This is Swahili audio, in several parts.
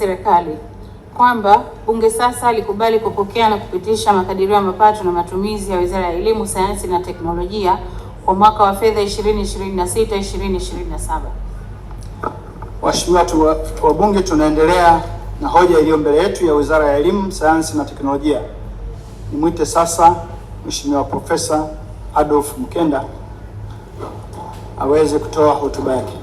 serikali kwamba Bunge sasa likubali kupokea na kupitisha makadirio ya mapato na matumizi ya Wizara ya Elimu, Sayansi na Teknolojia kwa mwaka wa fedha 2026-2027. Waheshimiwa wabunge, tunaendelea na hoja iliyo mbele yetu ya Wizara ya Elimu, Sayansi na Teknolojia. Nimwite sasa Mheshimiwa Profesa Adolf Mkenda aweze kutoa hotuba yake.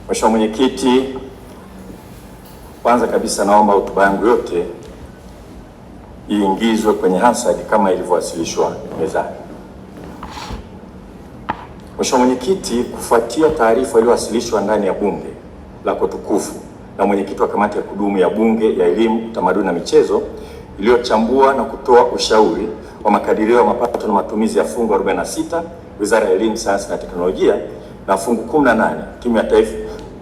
Mheshimiwa Mwenyekiti, kwanza kabisa naomba hotuba yangu yote iingizwe kwenye Hansard kama ilivyowasilishwa mezani. Mheshimiwa Mwenyekiti, kufuatia taarifa iliyowasilishwa ndani ya Bunge lako tukufu na mwenyekiti wa kamati ya kudumu ya Bunge ya Elimu, Utamaduni na Michezo iliyochambua na kutoa ushauri wa makadirio ya mapato na matumizi ya fungu 46 Wizara ya Elimu, Sayansi na Teknolojia na fungu 18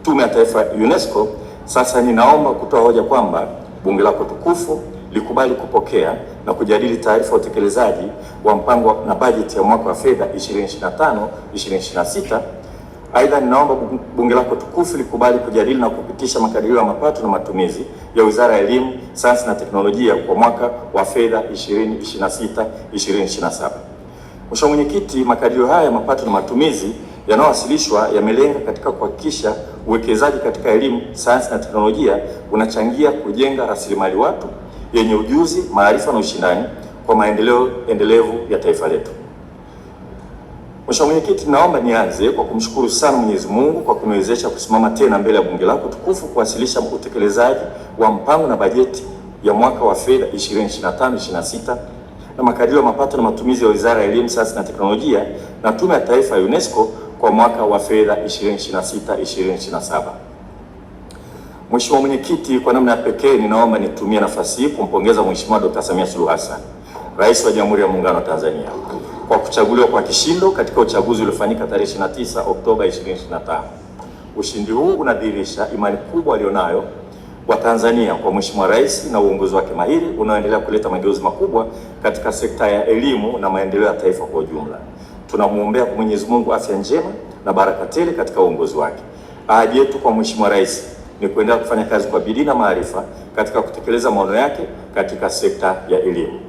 Tume ya Taifa UNESCO, sasa ninaomba kutoa hoja kwamba Bunge lako tukufu likubali kupokea na kujadili taarifa ya utekelezaji wa mpango na bajeti ya mwaka wa fedha 2025-2026. Aidha, ninaomba Bunge lako tukufu likubali kujadili na kupitisha makadirio ya mapato na matumizi ya Wizara ya Elimu, Sayansi na Teknolojia kwa mwaka wa fedha 2026-2027. Mheshimiwa Mwenyekiti, makadirio haya ya mapato na matumizi yanayowasilishwa yamelenga katika kuhakikisha uwekezaji katika elimu, sayansi na teknolojia unachangia kujenga rasilimali watu yenye ujuzi, maarifa na ushindani kwa maendeleo endelevu ya taifa letu. Mheshimiwa Mwenyekiti, naomba nianze kwa kumshukuru sana Mwenyezi Mungu kwa kuniwezesha kusimama tena mbele ya Bunge lako tukufu kuwasilisha utekelezaji wa mpango na bajeti ya mwaka wa fedha 2025-2026 na makadirio ya mapato na matumizi ya Wizara ya Elimu, Sayansi na Teknolojia na Tume ya Taifa ya UNESCO kwa mwaka wa fedha 2026-2027. Mheshimiwa Mwenyekiti, kwa namna ya pekee ninaomba nitumie nafasi hii kumpongeza Mheshimiwa Dr. Samia Suluhu Hassan, Rais wa Jamhuri ya Muungano wa Tanzania, kwa kuchaguliwa kwa kishindo katika uchaguzi uliofanyika tarehe 29 Oktoba 2025. Ushindi huu unadhihirisha imani kubwa alionayo wa Tanzania kwa Mheshimiwa Rais na uongozi wake mahiri unaoendelea kuleta mageuzi makubwa katika sekta ya elimu na maendeleo ya taifa kwa ujumla. Tunamuombea kwa Mwenyezi Mungu afya njema na baraka tele katika uongozi wake. Ahadi yetu kwa Mheshimiwa Rais ni kuendelea kufanya kazi kwa bidii na maarifa katika kutekeleza maono yake katika sekta ya elimu.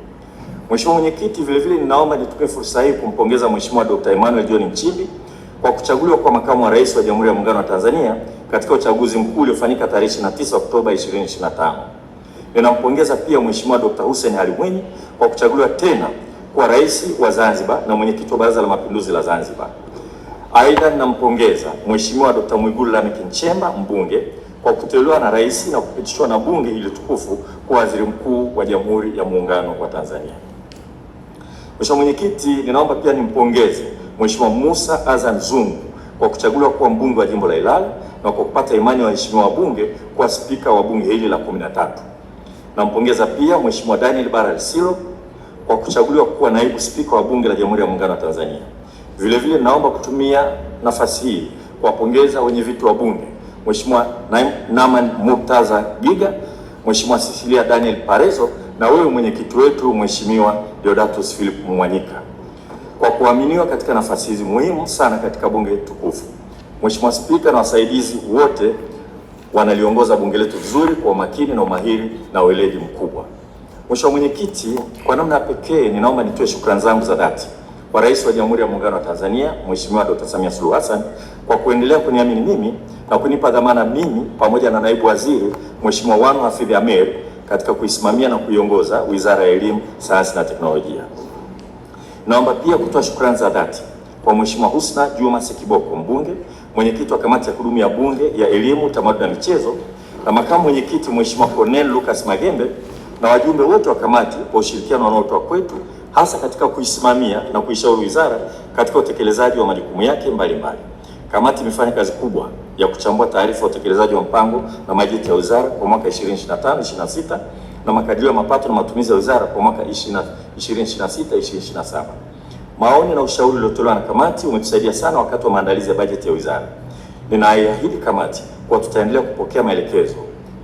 Mheshimiwa Mwenyekiti, vile vile ninaomba nitumie fursa hii kumpongeza Mheshimiwa Dr. Emmanuel John Nchimbi kwa kuchaguliwa kwa makamu wa rais wa Jamhuri ya Muungano wa Tanzania katika uchaguzi mkuu uliofanyika tarehe 29 Oktoba 2025. Ninampongeza pia Mheshimiwa Dr. Hussein Ali Mwinyi kwa kuchaguliwa tena kuwa rais wa Zanzibar na mwenyekiti wa Baraza la Mapinduzi la Zanzibar. Aidha, ninampongeza Mheshimiwa Dr. Mwigulu Lameck Nchemba mbunge kwa kuteuliwa na rais na kupitishwa na bunge hili tukufu kuwa waziri mkuu wa Jamhuri ya Muungano wa Tanzania. Mheshimiwa Mwenyekiti, ninaomba pia nimpongeze Mheshimiwa Musa Azan Zungu kwa kuchaguliwa kuwa mbunge wa jimbo la Ilala na kwa kupata imani ya waheshimiwa wabunge kuwa spika wa bunge hili la 13. Nampongeza pia Mheshimiwa Daniel Bara Lisilo kwa kuchaguliwa kuwa naibu spika wa bunge la Jamhuri ya Muungano wa Tanzania. Vile vile naomba kutumia nafasi hii kuwapongeza wenye viti wa bunge Mheshimiwa Naman Murtaza Giga, Mheshimiwa Cecilia Daniel Parezo na wewe mwenyekiti wetu Mheshimiwa Deodatus Philip Mwanyika kwa kuaminiwa katika nafasi hizi muhimu sana katika bunge tukufu. Mheshimiwa Spika na wasaidizi wote wanaliongoza bunge letu vizuri kwa umakini na umahiri na weledi mkubwa. Mheshimiwa Mwenyekiti, kwa namna ya pekee ninaomba nitoe shukrani zangu za dhati kwa Rais wa Jamhuri ya Muungano wa Tanzania Mheshimiwa Dr. Samia Suluhu Hassan kwa kuendelea kuniamini mimi na kunipa dhamana mimi pamoja na naibu waziri Mheshimiwa Wanu Hafidh Ameir katika kuisimamia na kuiongoza Wizara ya Elimu, Sayansi na Teknolojia. Naomba pia kutoa shukrani za dhati kwa Mheshimiwa Husna Juma Sekiboko mbunge, mwenyekiti wa kamati ya kudumu ya Bunge ya Elimu, Utamaduni na Michezo, na makamu mwenyekiti Mheshimiwa Cornel Lucas Magembe na wajumbe wote wa kamati kwa ushirikiano wanaotoa kwetu hasa katika kuisimamia na kuishauri wizara katika utekelezaji wa majukumu yake mbalimbali. Kamati imefanya kazi kubwa ya kuchambua taarifa ya utekelezaji wa mpango na bajeti ya wizara kwa mwaka 2025-2026 na makadirio ya mapato na matumizi ya wizara kwa mwaka 2026-2027. Maoni na ushauri uliotolewa na kamati umetusaidia sana wakati wa maandalizi ya bajeti ya wizara. Ninaiahidi kamati kuwa tutaendelea kupokea maelekezo,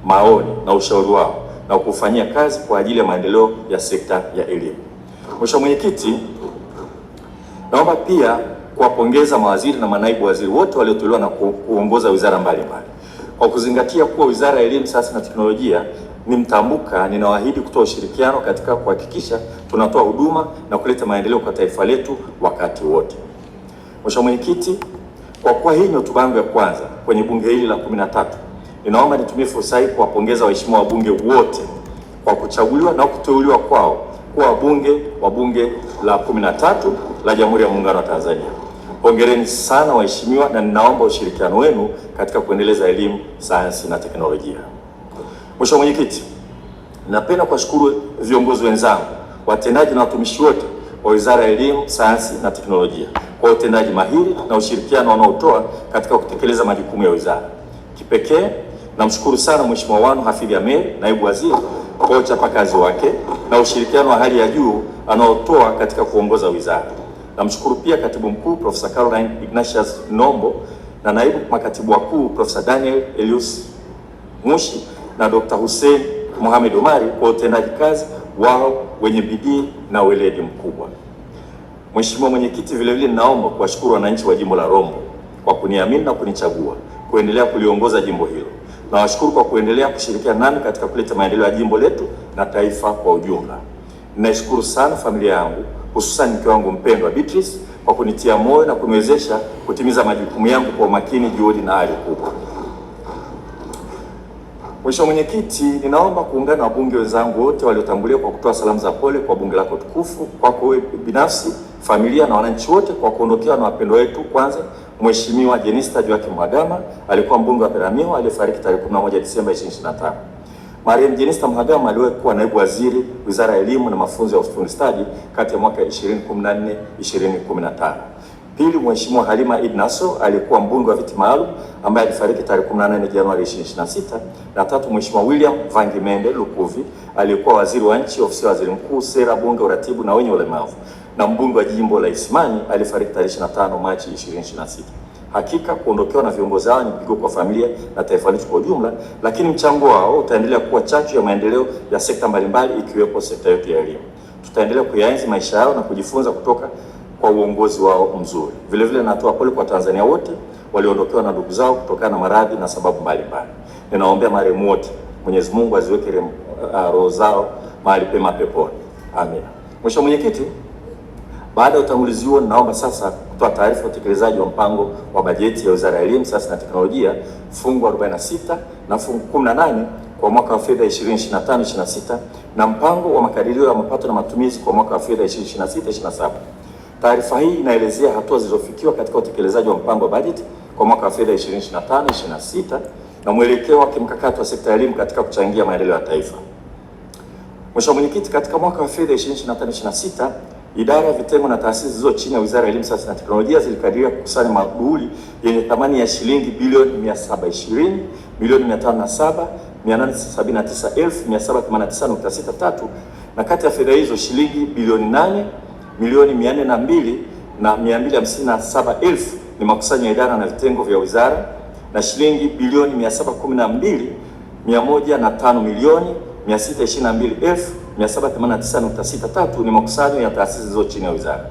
maoni na ushauri wao na kufanyia kazi kwa ajili ya maendeleo ya sekta ya elimu. Mheshimiwa Mwenyekiti, naomba pia kuwapongeza mawaziri na manaibu waziri wote walioteuliwa na kuongoza wizara mbalimbali. Kwa kuzingatia kuwa Wizara ya Elimu, Sayansi na Teknolojia ni mtambuka, ninawaahidi kutoa ushirikiano katika kuhakikisha tunatoa huduma na kuleta maendeleo kwa taifa letu wakati wote. Mheshimiwa Mwenyekiti, kwa kuwa hii ni hotuba yangu ya kwanza kwenye bunge hili la 13, ninaomba nitumie fursa hii kuwapongeza waheshimiwa wabunge wote kwa kuchaguliwa na kuteuliwa kwao kuwa wabunge wa bunge la 13 la Jamhuri ya Muungano wa Tanzania. Hongereni sana waheshimiwa, na ninaomba ushirikiano wenu katika kuendeleza elimu, sayansi na teknolojia. Mheshimiwa Mwenyekiti, napenda kuwashukuru viongozi wenzangu, watendaji na watumishi wote wa Wizara ya Elimu, Sayansi na Teknolojia kwa utendaji mahiri na ushirikiano wanaotoa katika kutekeleza majukumu ya wizara. Kipekee namshukuru sana Mheshimiwa Wanu Hafidh Ameir, naibu waziri, kwa uchapakazi wake na ushirikiano wa hali ya juu anaotoa katika kuongoza wizara. Namshukuru pia Katibu Mkuu Profesa Caroline Ignatius Nombo na naibu makatibu wakuu Profesa Daniel Elius Mushi na Dr. Hussein Mohamed Omari kwa utendaji kazi wao wenye bidii na weledi mkubwa. Mheshimiwa Mwenyekiti, vile vile ninaomba kuwashukuru wananchi wa jimbo la Rombo kwa kuniamini na kunichagua kuendelea kuliongoza jimbo hilo. Nawashukuru kwa kuendelea kushirikiana nami katika kuleta maendeleo ya jimbo letu na taifa kwa ujumla. Ninaishukuru sana familia yangu, hususan mke wangu mpendwa Beatrice kwa kunitia moyo na kuniwezesha kutimiza majukumu yangu kwa umakini, juhudi na ari kubwa. Mheshimiwa Mwenyekiti, ninaomba kuungana na wabunge wenzangu wote waliotangulia kwa kutoa salamu za pole kwa bunge lako tukufu, kwako wewe binafsi, familia na wananchi wote kwa kuondokewa na wapendwa wetu. Kwanza, Mheshimiwa Jenista Joakim Mhagama alikuwa mbunge wa Peramiho aliyefariki tarehe 11 Disemba 2025. Mariam Jenista Mhagama aliwahi kuwa naibu waziri Wizara ya Elimu na Mafunzo ya Ufundi Stadi kati ya mwaka 2014 2015. Pili, Mheshimiwa Halima Eid Nassor alikuwa mbunge wa viti maalum ambaye alifariki tarehe 18 Januari 2026. Na tatu, Mheshimiwa William Vangimende Lukuvi aliyekuwa waziri wa nchi, ofisi ya waziri mkuu, sera, bunge, uratibu na wenye ulemavu na mbunge wa jimbo la Isimani alifariki tarehe 25 Machi 2026. Hakika kuondokewa na viongozi hao ni pigo kwa familia na taifa letu kwa ujumla, lakini mchango wao utaendelea kuwa chachu ya maendeleo ya sekta mbalimbali ikiwepo sekta yetu ya elimu. Tutaendelea kuyaenzi maisha yao na kujifunza kutoka kwa uongozi wao mzuri. Vile vile natoa pole kwa Tanzania wote walioondokewa na ndugu zao kutokana na maradhi na sababu mbalimbali. Ninaombea marehemu wote, Mwenyezi Mungu aziweke roho zao mahali pema peponi. Amina. Mheshimiwa Mwenyekiti, baada ya utangulizi huo, naomba sasa kutoa taarifa ya utekelezaji wa mpango wa bajeti ya Wizara ya Elimu, Sayansi na Teknolojia fungu 46 na fungu 18 kwa mwaka wa fedha 2025/26 na mpango wa makadirio ya mapato na matumizi kwa mwaka wa fedha 2026/27. Taarifa hii inaelezea hatua zilizofikiwa katika utekelezaji wa mpango wa bajeti kwa mwaka wa fedha 2025/26 na mwelekeo wa kimkakati wa sekta ya elimu katika kuchangia maendeleo ya taifa. Mheshimiwa Mwenyekiti, katika mwaka wa fedha 2025/26 idara ya vitengo na taasisi zilizo chini ya Wizara ya Elimu, Sayansi na Teknolojia zilikadiria kukusanya maduhuli yenye thamani ya shilingi bilioni 720,879,879.63 na kati ya fedha hizo shilingi bilioni 8,402,257,000 ni makusanyo ya idara na vitengo vya wizara na shilingi bilioni 712,622,789.63 ni makusanyo ya taasisi zilizo chini ya wizara.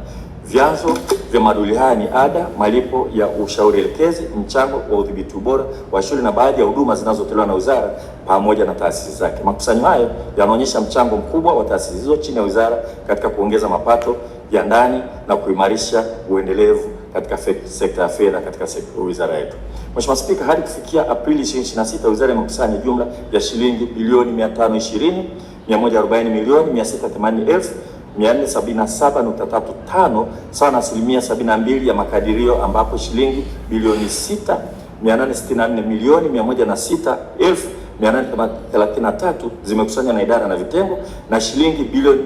Vyanzo vya maduhuli haya ni ada, malipo ya ushauri elekezi, mchango wa udhibiti ubora wa shule na baadhi ya huduma zinazotolewa na wizara pamoja na taasisi zake. Makusanyo hayo yanaonyesha mchango mkubwa wa taasisi zilizo chini ya wizara katika kuongeza mapato ya ndani na kuimarisha uendelevu katika sekta ya fedha katika wizara yetu. Mheshimiwa Spika, hadi kufikia Aprili 2026 wizara imekusanya jumla ya shilingi bilioni 520,140,680,477.35 sawa na asilimia 72 ya makadirio, ambapo shilingi bilioni 6,864,106,833 zimekusanywa na idara na vitengo na shilingi bilioni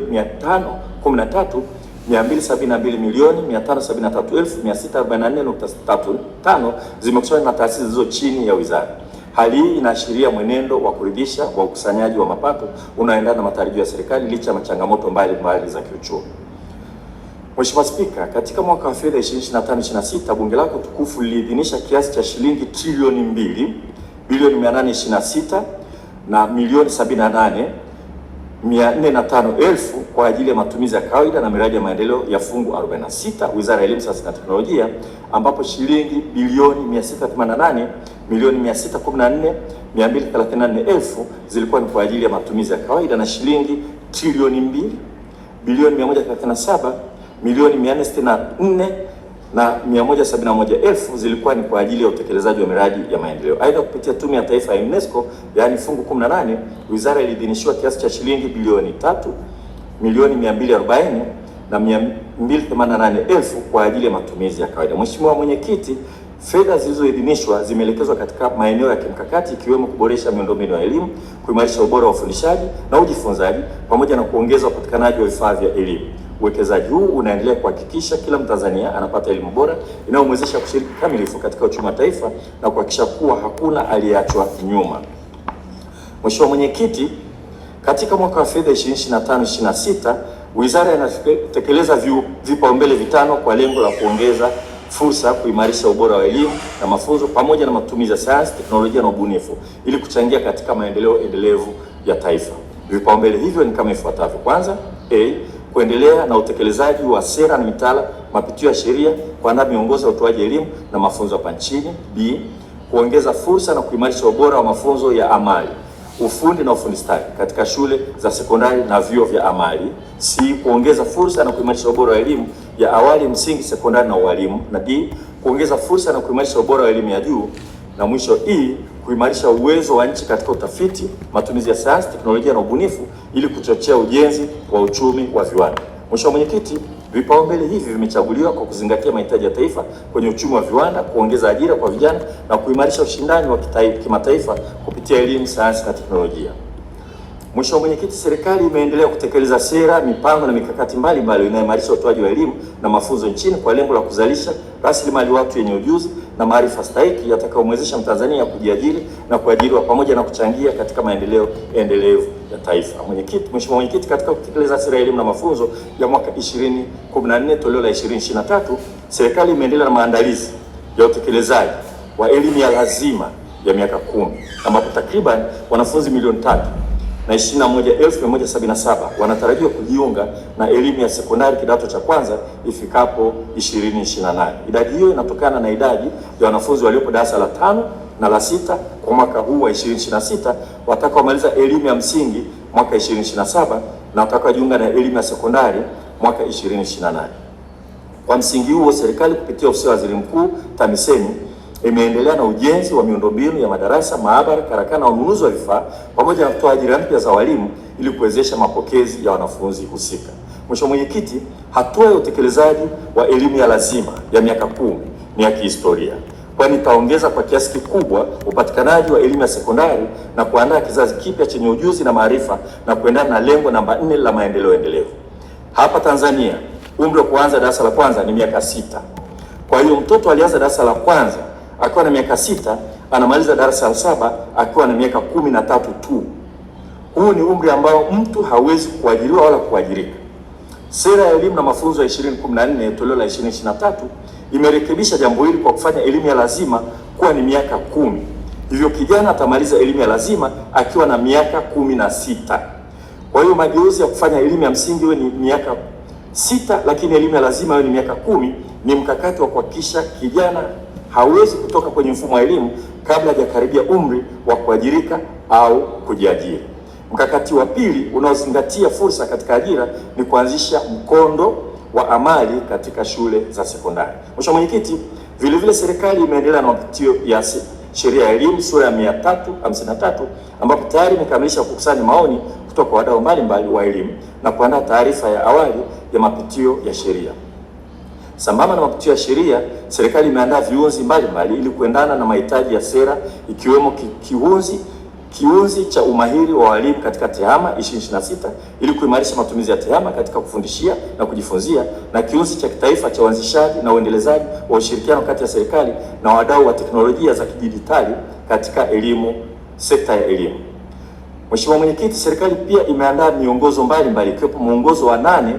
513,272,573,644.35 zimekusanywa na taasisi zilizo chini ya wizara. Hali hii inaashiria mwenendo wa kuridhisha wa ukusanyaji wa mapato unaoendana na matarajio ya serikali licha ya changamoto mbalimbali za kiuchumi. Mheshimiwa Spika, katika mwaka wa fedha 2025/26 bunge lako tukufu liliidhinisha kiasi cha shilingi trilioni 2 bilioni 826 na milioni 78,405,000 kwa ajili ya matumizi ya kawaida na miradi ya maendeleo ya fungu 46 Wizara ya Elimu, Sayansi na Teknolojia, ambapo shilingi bilioni 688 milioni 614,234,000 zilikuwa ni kwa ajili ya matumizi ya kawaida na shilingi trilioni 2 bilioni 137 milioni 464 na 171,000 zilikuwa ni kwa ajili ya utekelezaji wa miradi ya maendeleo. Aidha, kupitia Tume ya Taifa ya UNESCO, yaani fungu 18, wizara iliidhinishiwa kiasi cha shilingi bilioni 3 milioni 240 na 288,000 kwa ajili ya matumizi ya kawaida. Mheshimiwa Mwenyekiti, fedha zilizoidhinishwa zimeelekezwa katika maeneo ya kimkakati ikiwemo kuboresha miundombinu ya elimu, kuimarisha ubora wa ufundishaji na ujifunzaji, pamoja na kuongeza upatikanaji wa vifaa vya elimu. Uwekezaji huu unaendelea kuhakikisha kila Mtanzania anapata elimu bora inayomwezesha kushiriki kamilifu katika uchumi wa taifa na kuhakikisha kuwa hakuna aliyeachwa nyuma. Mheshimiwa Mwenyekiti, katika mwaka wa fedha 2025/26 wizara inatekeleza vipaumbele vitano kwa lengo la kuongeza fursa, kuimarisha ubora wa elimu na mafunzo pamoja na matumizi ya sayansi, teknolojia na ubunifu ili kuchangia katika maendeleo endelevu ya taifa. Vipaumbele hivyo ni kama ifuatavyo. Kwanza, kuendelea na utekelezaji wa sera na mitaala, mapitio ya sheria, kuandaa miongozo ya utoaji elimu na mafunzo hapa nchini. B, kuongeza fursa na kuimarisha ubora wa mafunzo ya amali, ufundi na ufundi stadi katika shule za sekondari na vyuo vya amali. C, kuongeza fursa na kuimarisha ubora wa elimu ya awali, msingi, sekondari na ualimu. Na D, kuongeza fursa na kuimarisha ubora wa elimu ya juu. Na mwisho E, kuimarisha uwezo wa nchi katika utafiti, matumizi ya sayansi, teknolojia na ubunifu ili kuchochea ujenzi wa uchumi wa viwanda. Mheshimiwa Mwenyekiti, vipaumbele hivi vimechaguliwa kwa kuzingatia mahitaji ya taifa kwenye uchumi wa viwanda, kuongeza ajira kwa vijana na kuimarisha ushindani wa kimataifa kupitia elimu, sayansi na teknolojia. Mheshimiwa Mwenyekiti, serikali imeendelea kutekeleza sera, mipango na mikakati mbalimbali inayoimarisha utoaji wa elimu na mafunzo nchini kwa lengo la kuzalisha rasilimali watu yenye ujuzi na maarifa stahiki yatakayomwezesha Mtanzania kujiajiri na kuajiriwa pamoja na kuchangia katika maendeleo endelevu ya taifa. Mheshimiwa Mwenyekiti, katika kutekeleza sera ya elimu na mafunzo ya mwaka 2014 toleo la 2023, serikali imeendelea na maandalizi ya utekelezaji wa elimu ya lazima ya miaka 10 ambapo takriban wanafunzi milioni 3 na 21,177 wanatarajiwa kujiunga na elimu ya sekondari kidato cha kwanza ifikapo 2028. Idadi hiyo inatokana na idadi ya wanafunzi waliopo darasa la 5 na la 6 kwa mwaka huu wa 2026 watakaomaliza elimu ya msingi mwaka 2027 na watakaojiunga na elimu ya sekondari mwaka 2028. Kwa msingi huo, serikali kupitia ofisi ya Waziri Mkuu TAMISEMI imeendelea na ujenzi wa miundombinu ya madarasa, maabara, karakana na ununuzi wa vifaa pamoja na kutoa ajira mpya za walimu ili kuwezesha mapokezi ya wanafunzi husika. Mheshimiwa Mwenyekiti, hatua ya utekelezaji wa elimu ya lazima ya miaka 10 ni ya kihistoria, kwani itaongeza kwa kiasi kikubwa upatikanaji wa elimu ya sekondari na kuandaa kizazi kipya chenye ujuzi na maarifa na kuendana na lengo namba 4 la maendeleo endelevu. Hapa Tanzania, umri wa kuanza darasa la kwanza ni miaka 6. Kwa hiyo mtoto alianza darasa la kwanza akiwa na miaka 6, anamaliza darasa la 7 akiwa na miaka 13 tu. Huu ni umri ambao mtu hawezi kuajiriwa wala kuajirika. Sera ya elimu na mafunzo ya 2014 toleo la 2023 imerekebisha jambo hili kwa kufanya elimu ya lazima kuwa ni miaka 10. Hivyo kijana atamaliza elimu ya lazima akiwa na miaka 16. Kwa hiyo mageuzi ya kufanya elimu ya msingi iwe ni miaka 6 lakini elimu ya lazima iwe ni miaka 10 ni mkakati wa kuhakikisha kijana hawezi kutoka kwenye mfumo wa elimu kabla hajakaribia umri wa kuajirika au kujiajiri. Mkakati wa pili unaozingatia fursa katika ajira ni kuanzisha mkondo wa amali katika shule za sekondari. Mheshimiwa Mwenyekiti, vile vile serikali imeendelea na mapitio ya sheria ya elimu sura ya 353 ambapo tayari imekamilisha kukusanya maoni kutoka kwa wadau mbalimbali wa elimu na kuandaa taarifa ya awali ya mapitio ya sheria. Sambamba na mapitio ya sheria, serikali imeandaa viunzi mbalimbali ili kuendana na mahitaji ya sera ikiwemo kiunzi cha umahiri wa walimu katika TEHAMA 2026 ili kuimarisha matumizi ya TEHAMA katika kufundishia na kujifunzia, na kiunzi cha kitaifa cha uanzishaji na uendelezaji wa ushirikiano kati ya serikali na wadau wa teknolojia za kidijitali katika elimu, sekta ya elimu. Mheshimiwa Mwenyekiti, serikali pia imeandaa miongozo mbalimbali ikiwepo mwongozo wa 8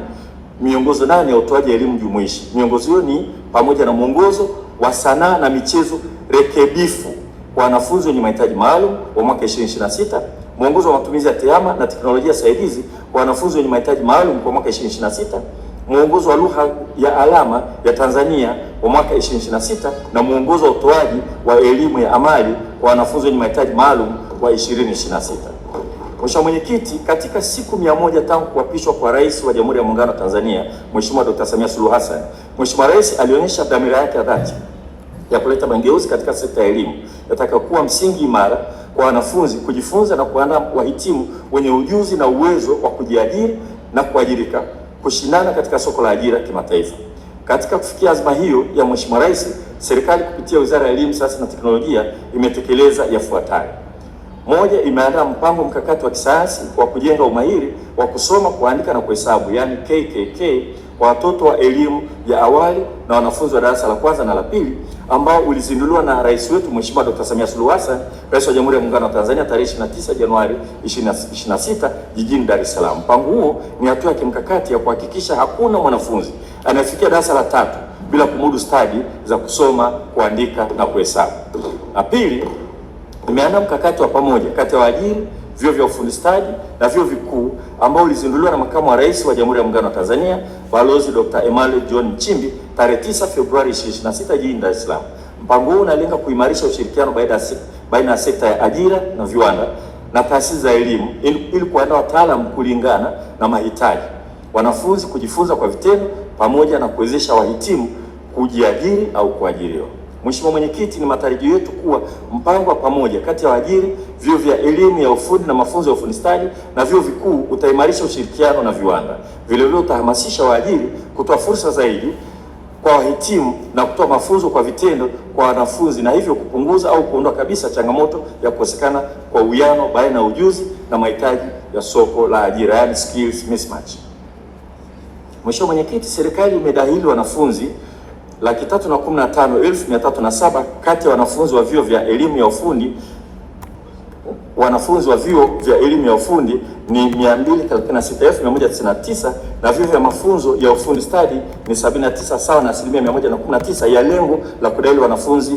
miongozo 8 ya utoaji elimu jumuishi. Miongozo hiyo ni pamoja na mwongozo wa sanaa na michezo rekebifu kwa wanafunzi wenye mahitaji maalum wa mwaka 2026, mwongozo wa matumizi ya tehama na teknolojia saidizi kwa wanafunzi wenye mahitaji maalum kwa mwaka 2026, mwongozo wa lugha ya alama ya Tanzania wa mwaka 2026 na mwongozo wa utoaji wa elimu ya amali kwa wanafunzi wenye mahitaji maalum wa 2026. Mheshimiwa Mwenyekiti, katika siku 100 tangu kuapishwa kwa Rais wa Jamhuri ya Muungano wa Tanzania Mheshimiwa Dr. Samia Suluhu Hassan, Mheshimiwa Rais alionyesha dhamira yake ya dhati ya kuleta mageuzi katika sekta ya elimu yatakayokuwa msingi imara kwa wanafunzi kujifunza na kuandaa wahitimu wenye ujuzi na uwezo wa kujiajiri na kuajirika, kushindana katika soko la ajira kimataifa. Katika kufikia azma hiyo ya Mheshimiwa Rais, serikali kupitia Wizara ya Elimu, Sayansi na Teknolojia imetekeleza yafuatayo. Moja, imeandaa mpango mkakati wa kisayansi wa kujenga umahiri wa kusoma, kuandika na kuhesabu, yani KKK, kwa watoto wa elimu ya awali na wanafunzi wa darasa la kwanza na la pili, ambao ulizinduliwa na Rais wetu Mheshimiwa Dr. Samia Suluhu Hassan, Rais wa Jamhuri ya Muungano wa Tanzania, tarehe 29 Januari 2026 jijini Dar es Salaam. Mpango huo ni hatua ya kimkakati ya kuhakikisha hakuna mwanafunzi anayefikia darasa la 3 bila kumudu stadi za kusoma, kuandika na kuhesabu. Na pili, imeandaa mkakati wa pamoja kati ya waajiri, vyuo vya ufundi stadi na vyuo vikuu ambao ulizinduliwa na Makamu wa Rais wa Jamhuri ya Muungano wa Tanzania Balozi Dr. Emmanuel John Nchimbi tarehe 9 Februari 2026 jijini Dar es Salaam. Mpango huu unalenga kuimarisha ushirikiano baina ya sekta ya ajira na viwanda na taasisi za elimu ili kuandaa wataalamu kulingana na mahitaji, wanafunzi kujifunza kwa vitendo, pamoja na kuwezesha wahitimu kujiajiri au kuajiriwa. Mheshimiwa Mwenyekiti, ni matarajio yetu kuwa mpango wa pamoja kati ya waajiri, vyuo vya elimu ya ufundi na mafunzo ya ufundi stadi na vyuo vikuu utaimarisha ushirikiano na viwanda. Vilevile utahamasisha waajiri kutoa fursa zaidi kwa wahitimu na kutoa mafunzo kwa vitendo kwa wanafunzi, na hivyo kupunguza au kuondoa kabisa changamoto ya kukosekana kwa uwiano baina ya ujuzi na mahitaji ya soko la ajira, yani skills mismatch. Mheshimiwa Mwenyekiti, serikali imedahili wanafunzi 315,307 kati ya wanafunzi wa vyuo vya elimu ya ufundi. Wanafunzi wa vyuo vya elimu ya ufundi ni 236,199 na vyuo vya mafunzo ya ufundi stadi ni 79, sawa na 119% ya lengo la kudahili wanafunzi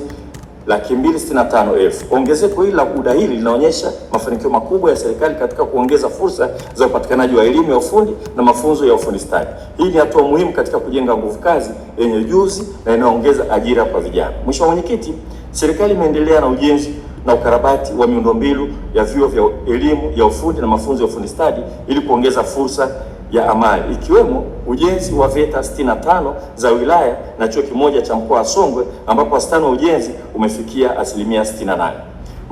265,000. Ongezeko hili la udahili linaonyesha mafanikio makubwa ya serikali katika kuongeza fursa za upatikanaji wa elimu ya ufundi na mafunzo ya ufundi stadi. Hii ni hatua muhimu katika kujenga nguvu kazi yenye ujuzi na inayoongeza ajira kwa vijana. Mheshimiwa Mwenyekiti, serikali imeendelea na ujenzi na ukarabati wa miundombinu ya vyuo vya elimu ya ufundi na mafunzo ya ufundi stadi ili kuongeza fursa ya amali, ikiwemo ujenzi wa VETA 65 za wilaya na chuo kimoja cha mkoa wa Songwe ambapo wastani wa ujenzi umefikia 68%.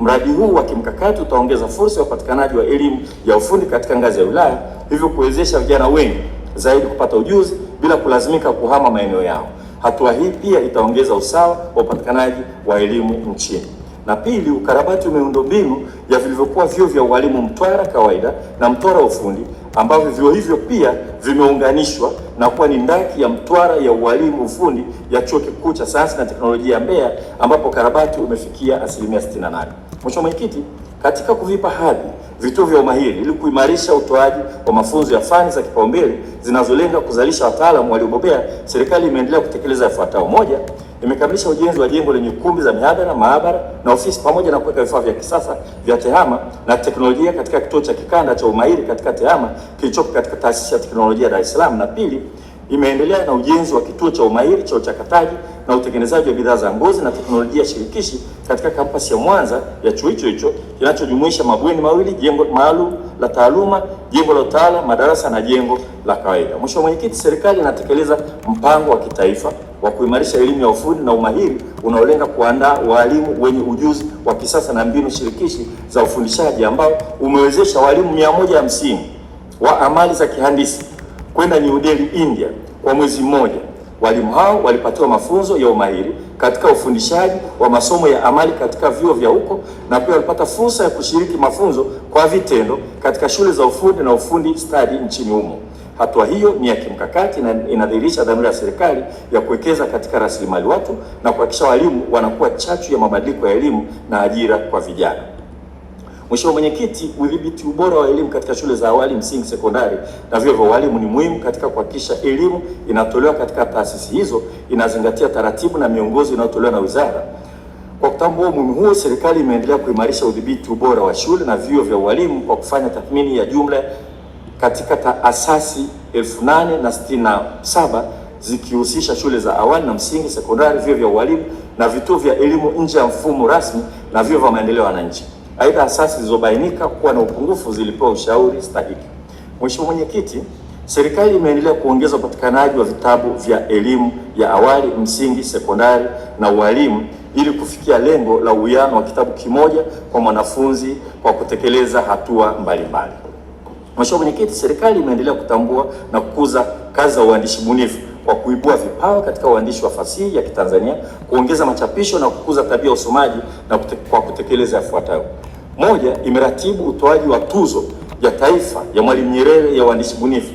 Mradi huu wa kimkakati utaongeza fursa ya upatikanaji wa elimu ya ufundi katika ngazi ya wilaya, hivyo kuwezesha vijana wengi zaidi kupata ujuzi bila kulazimika kuhama maeneo yao. Hatua hii pia itaongeza usawa wa upatikanaji wa elimu nchini. Na pili, ukarabati wa miundombinu ya vilivyokuwa vyuo vya ualimu Mtwara kawaida na Mtwara ufundi ambavyo vyuo hivyo pia vimeunganishwa na kuwa ni ndaki ya Mtwara ya ualimu ufundi ya Chuo Kikuu cha Sayansi na Teknolojia Mbeya ambapo ukarabati umefikia 68%. Mheshimiwa Mwenyekiti, katika kuvipa hadhi vituo vya umahiri ili kuimarisha utoaji wa mafunzo ya fani za kipaumbele zinazolenga kuzalisha wataalamu waliobobea, serikali imeendelea kutekeleza yafuatayo. Moja, imekamilisha ujenzi wa jengo lenye kumbi za mihadhara, maabara na ofisi pamoja na kuweka vifaa vya kisasa vya tehama na teknolojia katika kituo cha kikanda cha umahiri katika tehama kilichopo katika Taasisi ya Teknolojia Dar es Salaam. Na pili, imeendelea na ujenzi wa kituo cha umahiri cha uchakataji na utengenezaji wa bidhaa za ngozi na teknolojia shirikishi katika kampasi ya Mwanza ya chuo hicho kinachojumuisha mabweni mawili, jengo maalum la taaluma, jengo la utawala, madarasa na jengo la kawaida. Mheshimiwa Mwenyekiti, serikali inatekeleza mpango wa kitaifa wa kuimarisha elimu ya ufundi na umahiri unaolenga kuandaa walimu wenye ujuzi wa kisasa na mbinu shirikishi za ufundishaji ambao umewezesha walimu 150 wa amali za kihandisi kwenda New Delhi, India kwa mwezi mmoja. Walimu hao walipatiwa mafunzo ya umahiri katika ufundishaji wa masomo ya amali katika vyuo vya huko na pia walipata fursa ya kushiriki mafunzo kwa vitendo katika shule za ufundi na ufundi stadi nchini humo. Hatua hiyo ni ya kimkakati na inadhihirisha dhamira ya serikali ya kuwekeza katika rasilimali watu na kuhakikisha walimu wanakuwa chachu ya mabadiliko ya elimu na ajira kwa vijana. Mheshimiwa Mwenyekiti, udhibiti ubora wa elimu katika shule za awali, msingi, sekondari na vyuo vya walimu ni muhimu katika kuhakikisha elimu inatolewa katika taasisi hizo inazingatia taratibu na miongozo inayotolewa na wizara. Kwa kutambua umuhimu huo, serikali imeendelea kuimarisha udhibiti ubora wa shule na vyuo vya walimu kwa kufanya tathmini ya jumla katika taasisi 8,067 zikihusisha shule za awali na msingi, sekondari, vyuo vya walimu na vituo vya elimu nje ya mfumo rasmi na vyuo vya maendeleo ya wananchi. Aidha, asasi zilizobainika kuwa na upungufu zilipewa ushauri stahiki. Mheshimiwa Mwenyekiti, serikali imeendelea kuongeza upatikanaji wa vitabu vya elimu ya awali, msingi, sekondari na ualimu ili kufikia lengo la uwiano wa kitabu kimoja kwa mwanafunzi kwa kutekeleza hatua mbalimbali. Mheshimiwa Mwenyekiti, serikali imeendelea kutambua na kukuza kazi za uandishi bunifu kwa kuibua vipawa katika uandishi wa fasihi ya Kitanzania, kuongeza machapisho na kukuza tabia ya usomaji na kwa kutekeleza yafuatayo. Moja, imeratibu utoaji wa tuzo ya taifa ya Mwalimu Nyerere ya uandishi bunifu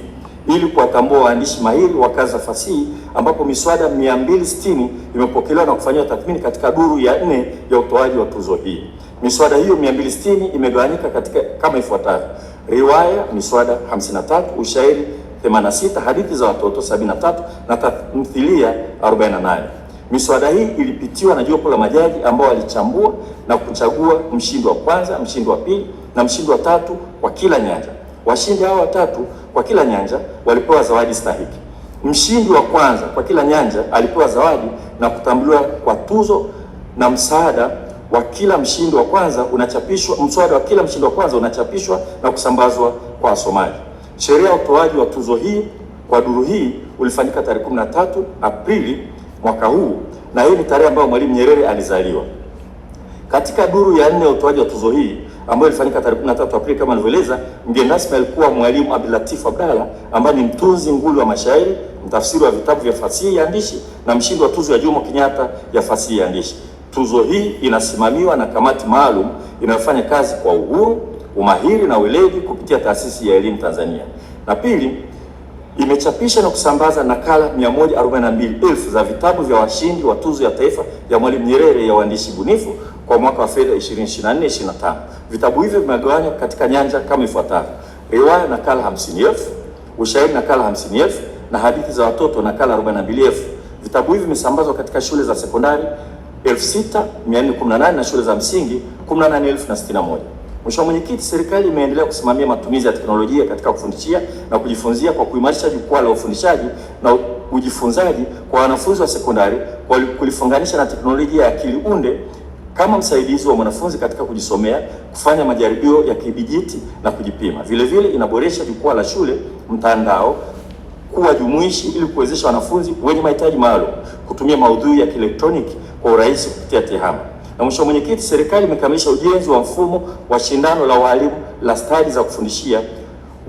ili kuwatambua waandishi mahiri wa kazi za fasihi, ambapo miswada 260 imepokelewa na kufanyiwa tathmini katika duru ya 4 ya utoaji wa tuzo hii. Miswada hiyo 260 imegawanyika katika kama ifuatavyo: riwaya miswada 53, ushairi 86, hadithi za watoto 73 na tamthilia 48. Miswada hii ilipitiwa na jopo la majaji ambao walichambua na kuchagua mshindi wa kwanza, mshindi wa pili na mshindi wa tatu kwa kila nyanja. Washindi hao watatu kwa kila nyanja walipewa zawadi stahiki. Mshindi wa kwanza kwa kila nyanja alipewa zawadi na kutambuliwa kwa tuzo, na msaada wa kila mshindi wa kwanza unachapishwa, mswada wa kila mshindi wa kwanza unachapishwa na kusambazwa kwa wasomaji. Sheria ya utoaji wa tuzo hii kwa duru hii ulifanyika tarehe 13 Aprili mwaka huu, na hii ni tarehe ambayo Mwalimu Nyerere alizaliwa. Katika duru ya 4 ya utoaji wa tuzo hii ambayo ilifanyika tarehe 13 Aprili kama nilivyoeleza, mgeni rasmi alikuwa Mwalimu Abdulatif Abdalla ambaye ni mtunzi nguli wa mashairi, mtafsiri wa vitabu vya fasihi ya andishi na mshindi wa tuzo ya Jomo Kenyatta ya fasihi ya andishi. Tuzo hii inasimamiwa na kamati maalum inayofanya kazi kwa uhuru, umahiri na weledi kupitia Taasisi ya Elimu Tanzania. Na pili, imechapisha na kusambaza nakala 142,000 za vitabu vya washindi wa tuzo ya taifa ya Mwalimu Nyerere ya uandishi bunifu kwa mwaka wa fedha 2024/25. Vitabu hivyo vimegawanywa katika nyanja kama ifuatavyo: riwaya nakala 50,000, ushairi nakala 50,000 na hadithi za watoto nakala 42,000. Vitabu hivi vimesambazwa katika shule za sekondari 6,418 na shule za msingi 18,061. Mheshimiwa Mwenyekiti, serikali imeendelea kusimamia matumizi ya teknolojia katika kufundishia na kujifunzia kwa kuimarisha jukwaa la ufundishaji na ujifunzaji kwa wanafunzi wa sekondari kwa kulifunganisha na teknolojia ya akili unde kama msaidizi wa mwanafunzi katika kujisomea, kufanya majaribio ya kidijiti na kujipima. Vile vile inaboresha jukwaa la shule mtandao kuwa jumuishi ili kuwezesha wanafunzi wenye mahitaji maalum kutumia maudhui ya kielektroniki kwa urahisi kupitia TEHAMA. Na Mheshimiwa Mwenyekiti, serikali imekamilisha ujenzi wa mfumo wa shindano la walimu la stadi za kufundishia